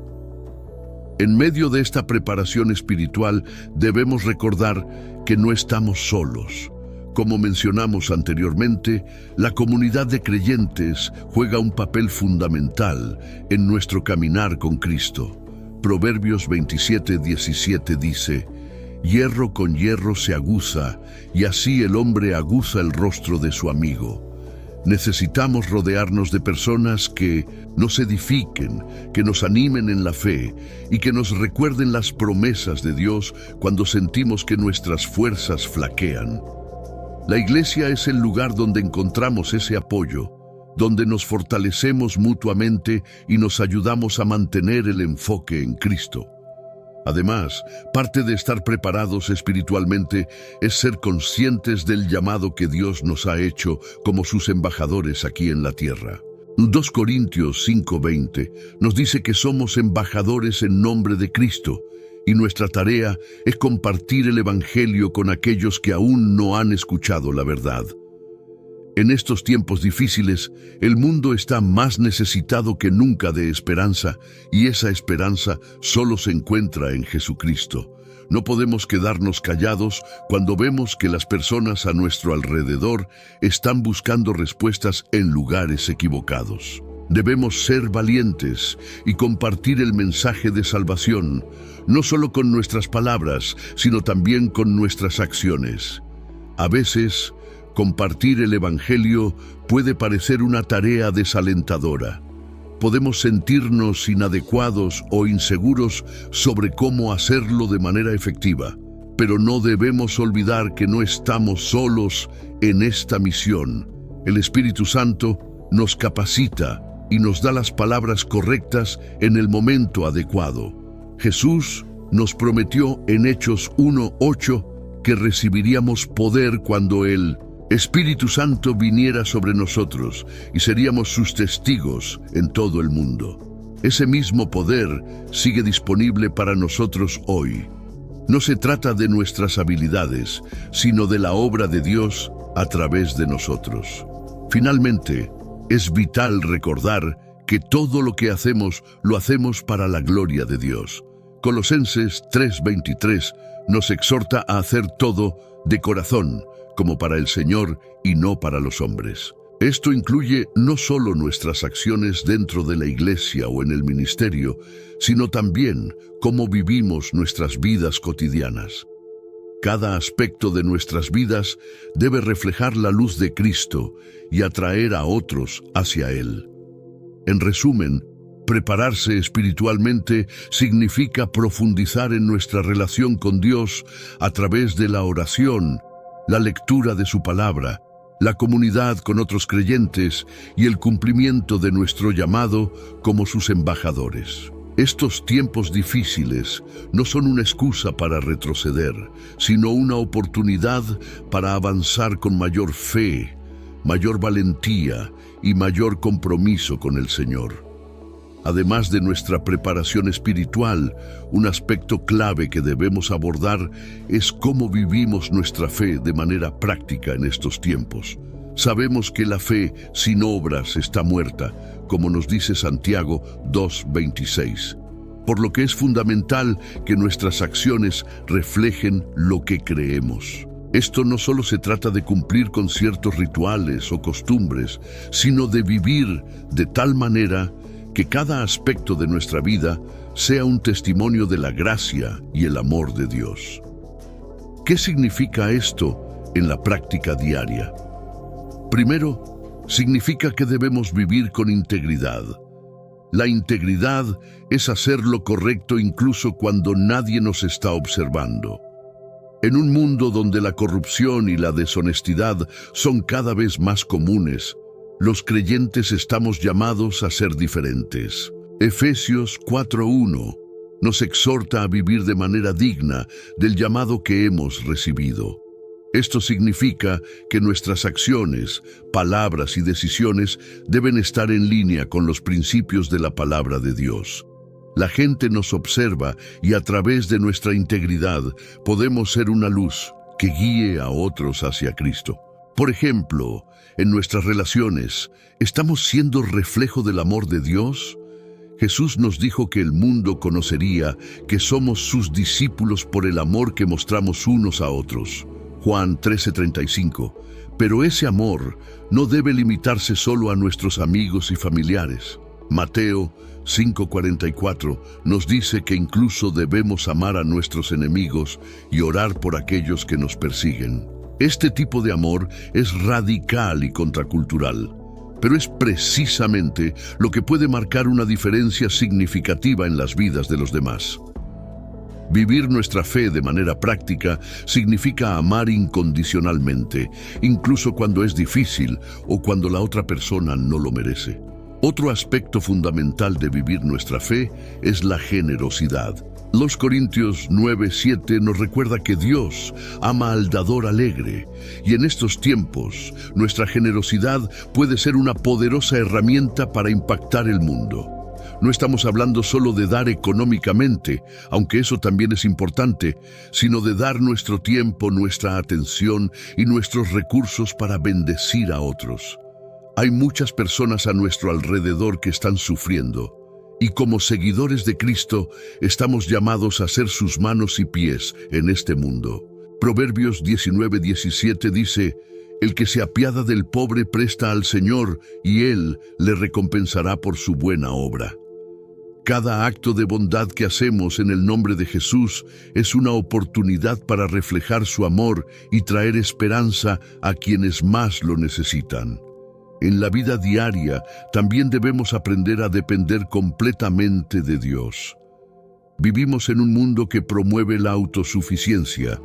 En medio de esta preparación espiritual debemos recordar que no estamos solos. Como mencionamos anteriormente, la comunidad de creyentes juega un papel fundamental en nuestro caminar con Cristo. Proverbios 27:17 dice: «Hierro con hierro se aguza, y así el hombre aguza el rostro de su amigo». Necesitamos rodearnos de personas que nos edifiquen, que nos animen en la fe y que nos recuerden las promesas de Dios cuando sentimos que nuestras fuerzas flaquean. La iglesia es el lugar donde encontramos ese apoyo, donde nos fortalecemos mutuamente y nos ayudamos a mantener el enfoque en Cristo. Además, parte de estar preparados espiritualmente es ser conscientes del llamado que Dios nos ha hecho como sus embajadores aquí en la tierra. 2 Corintios 5:20 nos dice que somos embajadores en nombre de Cristo, y nuestra tarea es compartir el Evangelio con aquellos que aún no han escuchado la verdad. En estos tiempos difíciles, el mundo está más necesitado que nunca de esperanza, y esa esperanza solo se encuentra en Jesucristo. No podemos quedarnos callados cuando vemos que las personas a nuestro alrededor están buscando respuestas en lugares equivocados. Debemos ser valientes y compartir el mensaje de salvación, no solo con nuestras palabras, sino también con nuestras acciones. A veces, compartir el Evangelio puede parecer una tarea desalentadora. Podemos sentirnos inadecuados o inseguros sobre cómo hacerlo de manera efectiva, pero no debemos olvidar que no estamos solos en esta misión. El Espíritu Santo nos capacita y nos da las palabras correctas en el momento adecuado. Jesús nos prometió en Hechos 1:8 que recibiríamos poder cuando el Espíritu Santo viniera sobre nosotros y seríamos sus testigos en todo el mundo. Ese mismo poder sigue disponible para nosotros hoy. No se trata de nuestras habilidades, sino de la obra de Dios a través de nosotros. Finalmente, es vital recordar que todo lo que hacemos, lo hacemos para la gloria de Dios. Colosenses 3:23 nos exhorta a hacer todo de corazón, como para el Señor y no para los hombres. Esto incluye no solo nuestras acciones dentro de la iglesia o en el ministerio, sino también cómo vivimos nuestras vidas cotidianas. Cada aspecto de nuestras vidas debe reflejar la luz de Cristo y atraer a otros hacia Él. En resumen, prepararse espiritualmente significa profundizar en nuestra relación con Dios a través de la oración, la lectura de su palabra, la comunidad con otros creyentes y el cumplimiento de nuestro llamado como sus embajadores. Estos tiempos difíciles no son una excusa para retroceder, sino una oportunidad para avanzar con mayor fe, mayor valentía y mayor compromiso con el Señor. Además de nuestra preparación espiritual, un aspecto clave que debemos abordar es cómo vivimos nuestra fe de manera práctica en estos tiempos. Sabemos que la fe sin obras está muerta, como nos dice Santiago 2:26, por lo que es fundamental que nuestras acciones reflejen lo que creemos. Esto no solo se trata de cumplir con ciertos rituales o costumbres, sino de vivir de tal manera que cada aspecto de nuestra vida sea un testimonio de la gracia y el amor de Dios. ¿Qué significa esto en la práctica diaria? Primero, significa que debemos vivir con integridad. La integridad es hacer lo correcto incluso cuando nadie nos está observando. En un mundo donde la corrupción y la deshonestidad son cada vez más comunes, los creyentes estamos llamados a ser diferentes. Efesios 4:1 nos exhorta a vivir de manera digna del llamado que hemos recibido. Esto significa que nuestras acciones, palabras y decisiones deben estar en línea con los principios de la palabra de Dios. La gente nos observa y a través de nuestra integridad podemos ser una luz que guíe a otros hacia Cristo. Por ejemplo, en nuestras relaciones, ¿estamos siendo reflejo del amor de Dios? Jesús nos dijo que el mundo conocería que somos sus discípulos por el amor que mostramos unos a otros. Juan 13:35. Pero ese amor no debe limitarse solo a nuestros amigos y familiares. Mateo 5:44 nos dice que incluso debemos amar a nuestros enemigos y orar por aquellos que nos persiguen. Este tipo de amor es radical y contracultural, pero es precisamente lo que puede marcar una diferencia significativa en las vidas de los demás. Vivir nuestra fe de manera práctica significa amar incondicionalmente, incluso cuando es difícil o cuando la otra persona no lo merece. Otro aspecto fundamental de vivir nuestra fe es la generosidad. Los Corintios 9:7 nos recuerda que Dios ama al dador alegre, y en estos tiempos nuestra generosidad puede ser una poderosa herramienta para impactar el mundo. No estamos hablando solo de dar económicamente, aunque eso también es importante, sino de dar nuestro tiempo, nuestra atención y nuestros recursos para bendecir a otros. Hay muchas personas a nuestro alrededor que están sufriendo, y como seguidores de Cristo estamos llamados a ser sus manos y pies en este mundo. Proverbios 19:17 dice: el que se apiada del pobre presta al Señor, y Él le recompensará por su buena obra. Cada acto de bondad que hacemos en el nombre de Jesús es una oportunidad para reflejar su amor y traer esperanza a quienes más lo necesitan. En la vida diaria también debemos aprender a depender completamente de Dios. Vivimos en un mundo que promueve la autosuficiencia,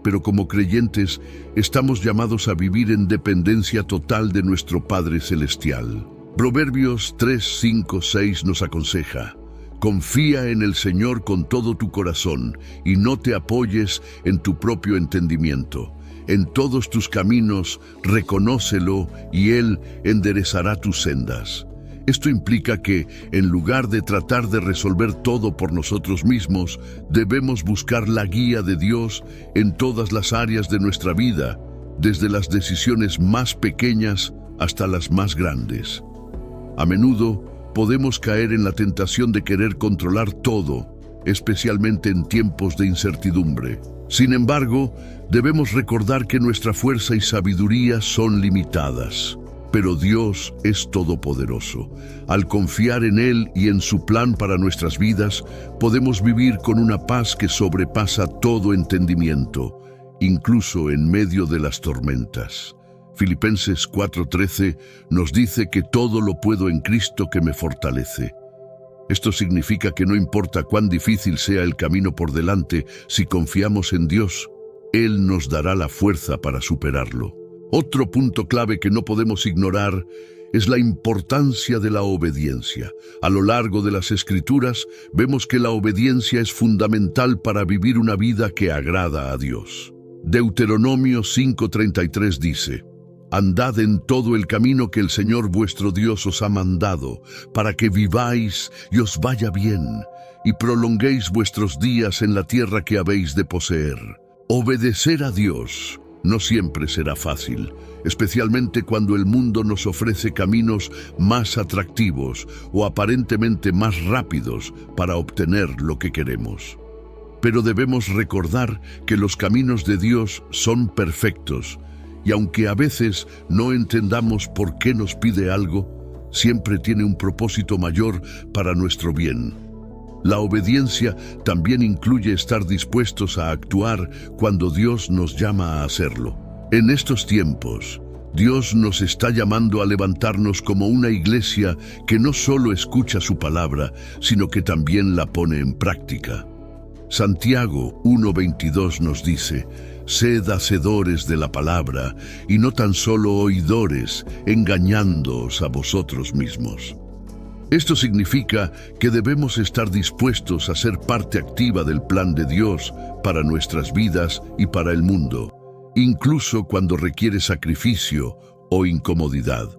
pero como creyentes estamos llamados a vivir en dependencia total de nuestro Padre Celestial. Proverbios 3:5-6 nos aconseja: confía en el Señor con todo tu corazón y no te apoyes en tu propio entendimiento. En todos tus caminos reconócelo y Él enderezará tus sendas. Esto implica que, en lugar de tratar de resolver todo por nosotros mismos, debemos buscar la guía de Dios en todas las áreas de nuestra vida, desde las decisiones más pequeñas hasta las más grandes. A menudo podemos caer en la tentación de querer controlar todo, especialmente en tiempos de incertidumbre. Sin embargo, debemos recordar que nuestra fuerza y sabiduría son limitadas, pero Dios es todopoderoso. Al confiar en Él y en su plan para nuestras vidas, podemos vivir con una paz que sobrepasa todo entendimiento, incluso en medio de las tormentas. Filipenses 4:13 nos dice que todo lo puedo en Cristo que me fortalece. Esto significa que no importa cuán difícil sea el camino por delante, si confiamos en Dios, Él nos dará la fuerza para superarlo. Otro punto clave que no podemos ignorar es la importancia de la obediencia. A lo largo de las Escrituras vemos que la obediencia es fundamental para vivir una vida que agrada a Dios. Deuteronomio 5:33 dice: andad en todo el camino que el Señor vuestro Dios os ha mandado, para que viváis y os vaya bien, y prolonguéis vuestros días en la tierra que habéis de poseer. Obedecer a Dios no siempre será fácil, especialmente cuando el mundo nos ofrece caminos más atractivos o aparentemente más rápidos para obtener lo que queremos. Pero debemos recordar que los caminos de Dios son perfectos, y aunque a veces no entendamos por qué nos pide algo, siempre tiene un propósito mayor para nuestro bien. La obediencia también incluye estar dispuestos a actuar cuando Dios nos llama a hacerlo. En estos tiempos, Dios nos está llamando a levantarnos como una iglesia que no solo escucha su palabra, sino que también la pone en práctica. Santiago 1:22 nos dice: sed hacedores de la palabra y no tan solo oidores, engañándoos a vosotros mismos. Esto significa que debemos estar dispuestos a ser parte activa del plan de Dios para nuestras vidas y para el mundo, incluso cuando requiere sacrificio o incomodidad.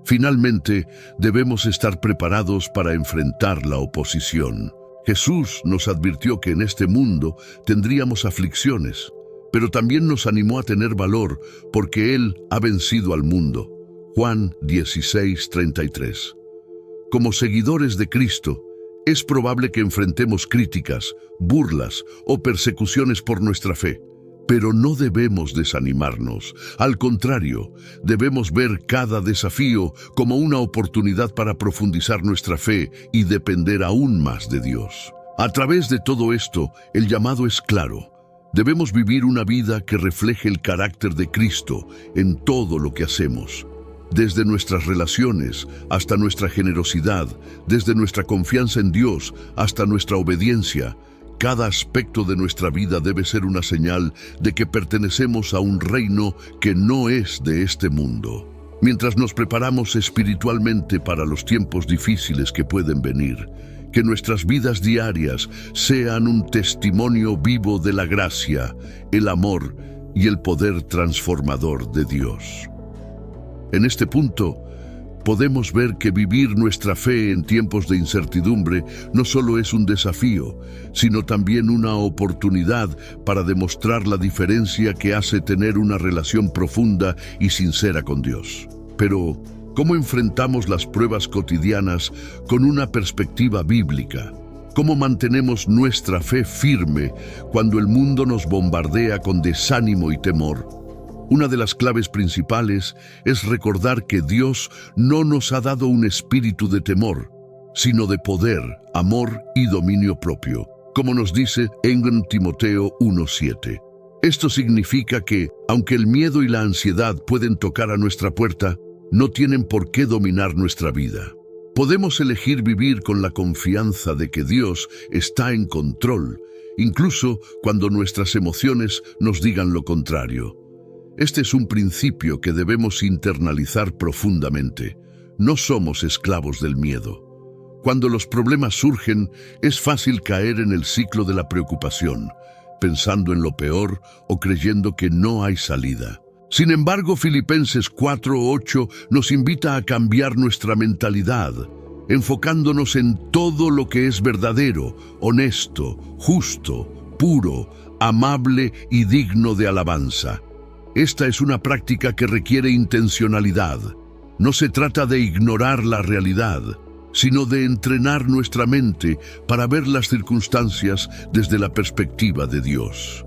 Finalmente, debemos estar preparados para enfrentar la oposición. Jesús nos advirtió que en este mundo tendríamos aflicciones, pero también nos animó a tener valor porque Él ha vencido al mundo. Juan 16:33. Como seguidores de Cristo, es probable que enfrentemos críticas, burlas o persecuciones por nuestra fe. Pero no debemos desanimarnos. Al contrario, debemos ver cada desafío como una oportunidad para profundizar nuestra fe y depender aún más de Dios. A través de todo esto, el llamado es claro. Debemos vivir una vida que refleje el carácter de Cristo en todo lo que hacemos. Desde nuestras relaciones hasta nuestra generosidad, desde nuestra confianza en Dios hasta nuestra obediencia, cada aspecto de nuestra vida debe ser una señal de que pertenecemos a un reino que no es de este mundo. Mientras nos preparamos espiritualmente para los tiempos difíciles que pueden venir, que nuestras vidas diarias sean un testimonio vivo de la gracia, el amor y el poder transformador de Dios. En este punto, podemos ver que vivir nuestra fe en tiempos de incertidumbre no solo es un desafío, sino también una oportunidad para demostrar la diferencia que hace tener una relación profunda y sincera con Dios. Pero, ¿cómo enfrentamos las pruebas cotidianas con una perspectiva bíblica? ¿Cómo mantenemos nuestra fe firme cuando el mundo nos bombardea con desánimo y temor? Una de las claves principales es recordar que Dios no nos ha dado un espíritu de temor, sino de poder, amor y dominio propio, como nos dice en Timoteo 1:7. Esto significa que, aunque el miedo y la ansiedad pueden tocar a nuestra puerta, no tienen por qué dominar nuestra vida. Podemos elegir vivir con la confianza de que Dios está en control, incluso cuando nuestras emociones nos digan lo contrario. Este es un principio que debemos internalizar profundamente. No somos esclavos del miedo. Cuando los problemas surgen, es fácil caer en el ciclo de la preocupación, pensando en lo peor o creyendo que no hay salida. Sin embargo, Filipenses 4:8 nos invita a cambiar nuestra mentalidad, enfocándonos en todo lo que es verdadero, honesto, justo, puro, amable y digno de alabanza. Esta es una práctica que requiere intencionalidad. No se trata de ignorar la realidad, sino de entrenar nuestra mente para ver las circunstancias desde la perspectiva de Dios.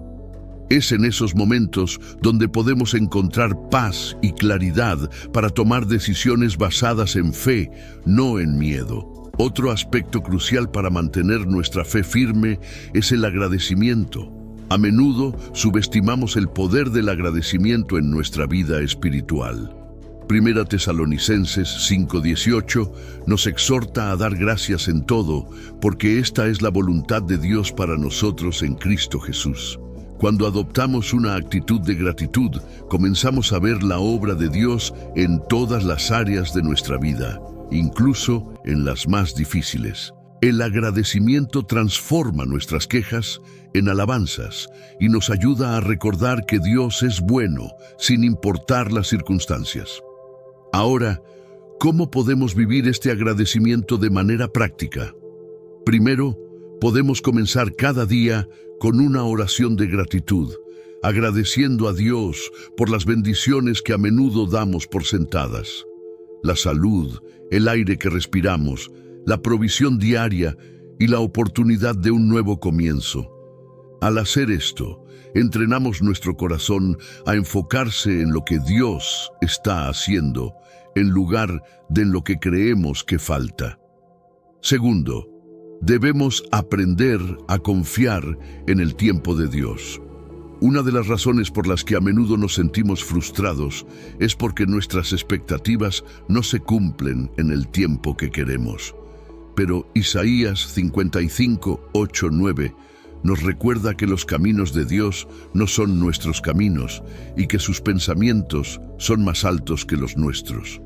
Es en esos momentos donde podemos encontrar paz y claridad para tomar decisiones basadas en fe, no en miedo. Otro aspecto crucial para mantener nuestra fe firme es el agradecimiento. A menudo subestimamos el poder del agradecimiento en nuestra vida espiritual. Primera Tesalonicenses 5:18 nos exhorta a dar gracias en todo, porque esta es la voluntad de Dios para nosotros en Cristo Jesús. Cuando adoptamos una actitud de gratitud, comenzamos a ver la obra de Dios en todas las áreas de nuestra vida, incluso en las más difíciles. El agradecimiento transforma nuestras quejas en alabanzas y nos ayuda a recordar que Dios es bueno, sin importar las circunstancias. Ahora, ¿cómo podemos vivir este agradecimiento de manera práctica? Primero, podemos comenzar cada día con una oración de gratitud, agradeciendo a Dios por las bendiciones que a menudo damos por sentadas. La salud, el aire que respiramos, la provisión diaria y la oportunidad de un nuevo comienzo. Al hacer esto, entrenamos nuestro corazón a enfocarse en lo que Dios está haciendo, en lugar de en lo que creemos que falta. Segundo, debemos aprender a confiar en el tiempo de Dios. Una de las razones por las que a menudo nos sentimos frustrados es porque nuestras expectativas no se cumplen en el tiempo que queremos. Pero Isaías 55:8-9 nos recuerda que los caminos de Dios no son nuestros caminos y que sus pensamientos son más altos que los nuestros.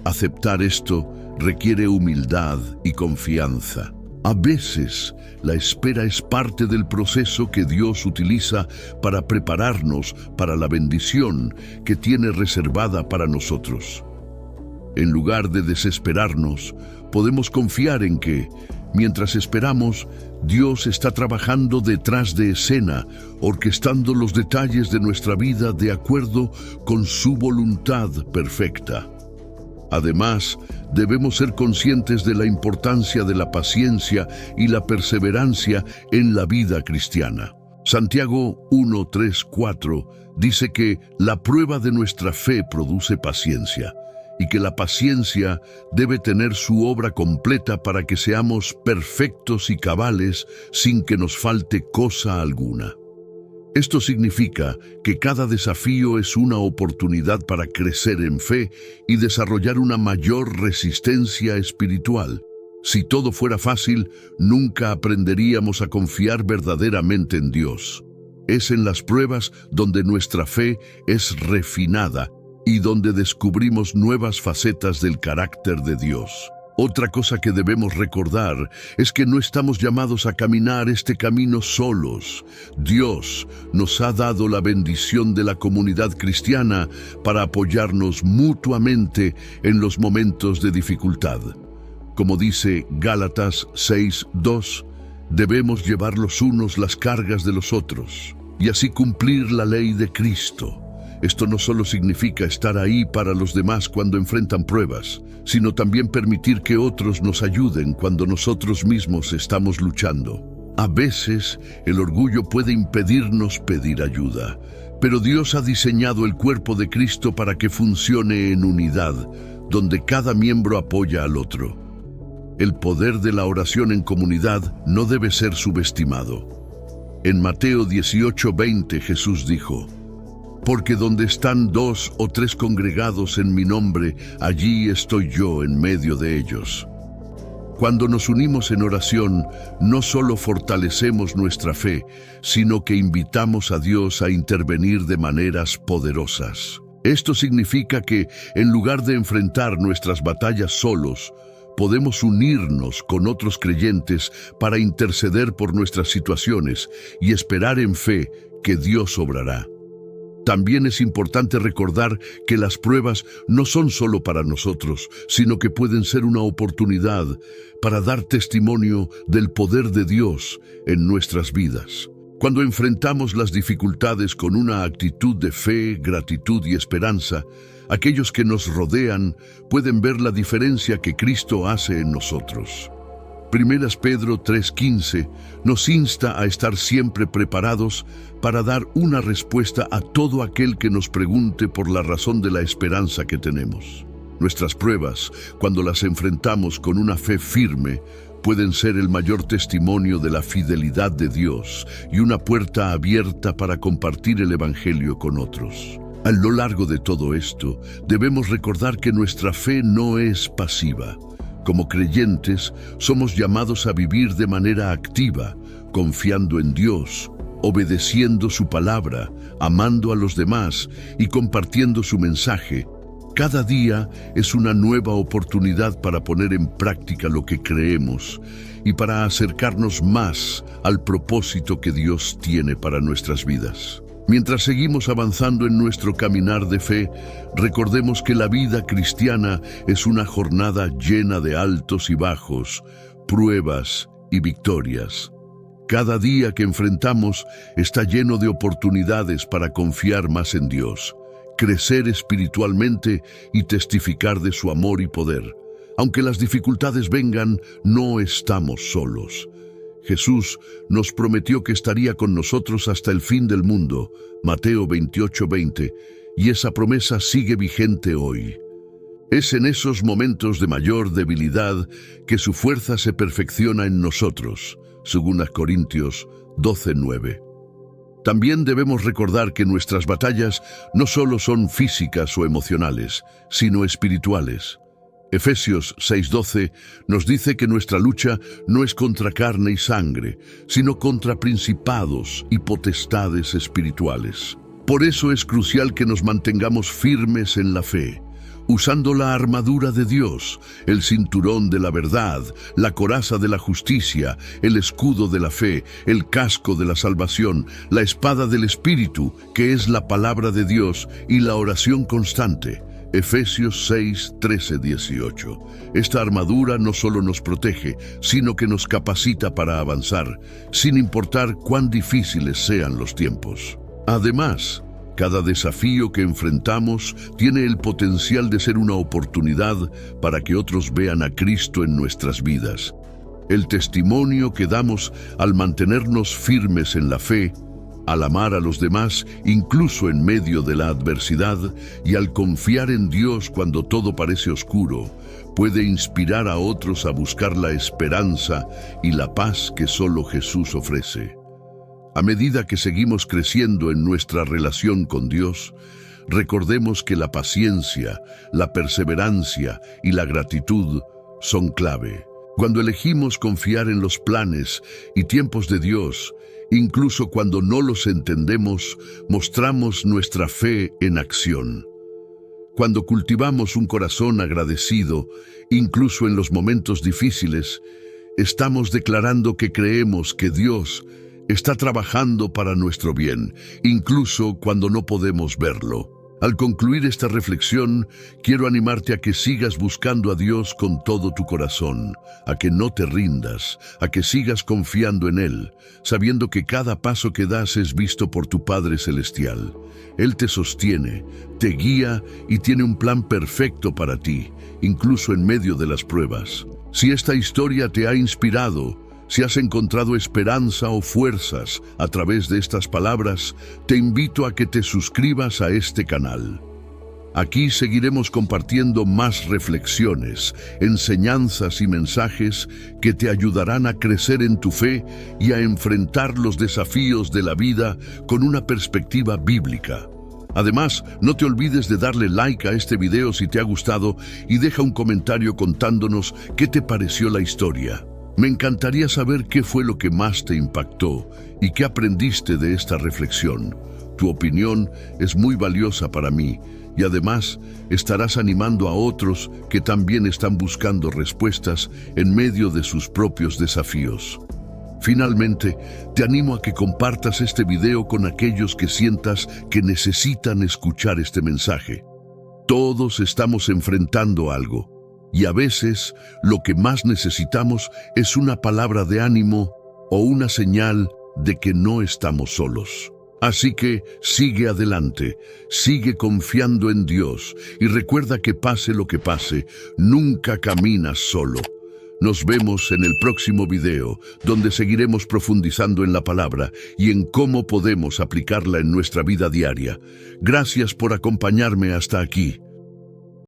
Aceptar esto requiere humildad y confianza. A veces, la espera es parte del proceso que Dios utiliza para prepararnos para la bendición que tiene reservada para nosotros. En lugar de desesperarnos, podemos confiar en que, mientras esperamos, Dios está trabajando detrás de escena, orquestando los detalles de nuestra vida de acuerdo con su voluntad perfecta. Además, debemos ser conscientes de la importancia de la paciencia y la perseverancia en la vida cristiana. Santiago 1, 3, 4 dice que la prueba de nuestra fe produce paciencia y que la paciencia debe tener su obra completa para que seamos perfectos y cabales sin que nos falte cosa alguna. Esto significa que cada desafío es una oportunidad para crecer en fe y desarrollar una mayor resistencia espiritual. Si todo fuera fácil, nunca aprenderíamos a confiar verdaderamente en Dios. Es en las pruebas donde nuestra fe es refinada y donde descubrimos nuevas facetas del carácter de Dios. Otra cosa que debemos recordar es que no estamos llamados a caminar este camino solos. Dios nos ha dado la bendición de la comunidad cristiana para apoyarnos mutuamente en los momentos de dificultad. Como dice Gálatas 6:2, debemos llevar los unos las cargas de los otros y así cumplir la ley de Cristo. Esto no solo significa estar ahí para los demás cuando enfrentan pruebas, sino también permitir que otros nos ayuden cuando nosotros mismos estamos luchando. A veces, el orgullo puede impedirnos pedir ayuda, pero Dios ha diseñado el cuerpo de Cristo para que funcione en unidad, donde cada miembro apoya al otro. El poder de la oración en comunidad no debe ser subestimado. En Mateo 18:20 Jesús dijo: porque donde están 2 o 3 congregados en mi nombre, allí estoy yo en medio de ellos. Cuando nos unimos en oración, no solo fortalecemos nuestra fe, sino que invitamos a Dios a intervenir de maneras poderosas. Esto significa que, en lugar de enfrentar nuestras batallas solos, podemos unirnos con otros creyentes para interceder por nuestras situaciones y esperar en fe que Dios obrará. También es importante recordar que las pruebas no son solo para nosotros, sino que pueden ser una oportunidad para dar testimonio del poder de Dios en nuestras vidas. Cuando enfrentamos las dificultades con una actitud de fe, gratitud y esperanza, aquellos que nos rodean pueden ver la diferencia que Cristo hace en nosotros. 1 Pedro 3:15 nos insta a estar siempre preparados para dar una respuesta a todo aquel que nos pregunte por la razón de la esperanza que tenemos. Nuestras pruebas, cuando las enfrentamos con una fe firme, pueden ser el mayor testimonio de la fidelidad de Dios y una puerta abierta para compartir el Evangelio con otros. A lo largo de todo esto, debemos recordar que nuestra fe no es pasiva. Como creyentes, somos llamados a vivir de manera activa, confiando en Dios, obedeciendo su palabra, amando a los demás y compartiendo su mensaje. Cada día es una nueva oportunidad para poner en práctica lo que creemos y para acercarnos más al propósito que Dios tiene para nuestras vidas. Mientras seguimos avanzando en nuestro caminar de fe, recordemos que la vida cristiana es una jornada llena de altos y bajos, pruebas y victorias. Cada día que enfrentamos está lleno de oportunidades para confiar más en Dios, crecer espiritualmente y testificar de su amor y poder. Aunque las dificultades vengan, no estamos solos. Jesús nos prometió que estaría con nosotros hasta el fin del mundo, Mateo 28:20, y esa promesa sigue vigente hoy. Es en esos momentos de mayor debilidad que su fuerza se perfecciona en nosotros, 2 Corintios 12:9. También debemos recordar que nuestras batallas no solo son físicas o emocionales, sino espirituales. Efesios 6:12 nos dice que nuestra lucha no es contra carne y sangre, sino contra principados y potestades espirituales. Por eso es crucial que nos mantengamos firmes en la fe, usando la armadura de Dios, el cinturón de la verdad, la coraza de la justicia, el escudo de la fe, el casco de la salvación, la espada del Espíritu, que es la palabra de Dios, y la oración constante. Efesios 6, 13, 18. Esta armadura no solo nos protege, sino que nos capacita para avanzar, sin importar cuán difíciles sean los tiempos. Además, cada desafío que enfrentamos tiene el potencial de ser una oportunidad para que otros vean a Cristo en nuestras vidas. El testimonio que damos al mantenernos firmes en la fe, al amar a los demás incluso en medio de la adversidad y al confiar en Dios cuando todo parece oscuro, puede inspirar a otros a buscar la esperanza y la paz que solo Jesús ofrece. A medida que seguimos creciendo en nuestra relación con Dios, recordemos que la paciencia, la perseverancia y la gratitud son clave. Cuando elegimos confiar en los planes y tiempos de Dios, incluso cuando no los entendemos, mostramos nuestra fe en acción. Cuando cultivamos un corazón agradecido, incluso en los momentos difíciles, estamos declarando que creemos que Dios está trabajando para nuestro bien, incluso cuando no podemos verlo. Al concluir esta reflexión, quiero animarte a que sigas buscando a Dios con todo tu corazón, a que no te rindas, a que sigas confiando en Él, sabiendo que cada paso que das es visto por tu Padre Celestial. Él te sostiene, te guía y tiene un plan perfecto para ti, incluso en medio de las pruebas. Si esta historia te ha inspirado, si has encontrado esperanza o fuerzas a través de estas palabras, te invito a que te suscribas a este canal. Aquí seguiremos compartiendo más reflexiones, enseñanzas y mensajes que te ayudarán a crecer en tu fe y a enfrentar los desafíos de la vida con una perspectiva bíblica. Además, no te olvides de darle like a este video si te ha gustado y deja un comentario contándonos qué te pareció la historia. Me encantaría saber qué fue lo que más te impactó y qué aprendiste de esta reflexión. Tu opinión es muy valiosa para mí y además estarás animando a otros que también están buscando respuestas en medio de sus propios desafíos. Finalmente, te animo a que compartas este video con aquellos que sientas que necesitan escuchar este mensaje. Todos estamos enfrentando algo. Y a veces, lo que más necesitamos es una palabra de ánimo o una señal de que no estamos solos. Así que sigue adelante, sigue confiando en Dios y recuerda que pase lo que pase, nunca caminas solo. Nos vemos en el próximo video, donde seguiremos profundizando en la palabra y en cómo podemos aplicarla en nuestra vida diaria. Gracias por acompañarme hasta aquí.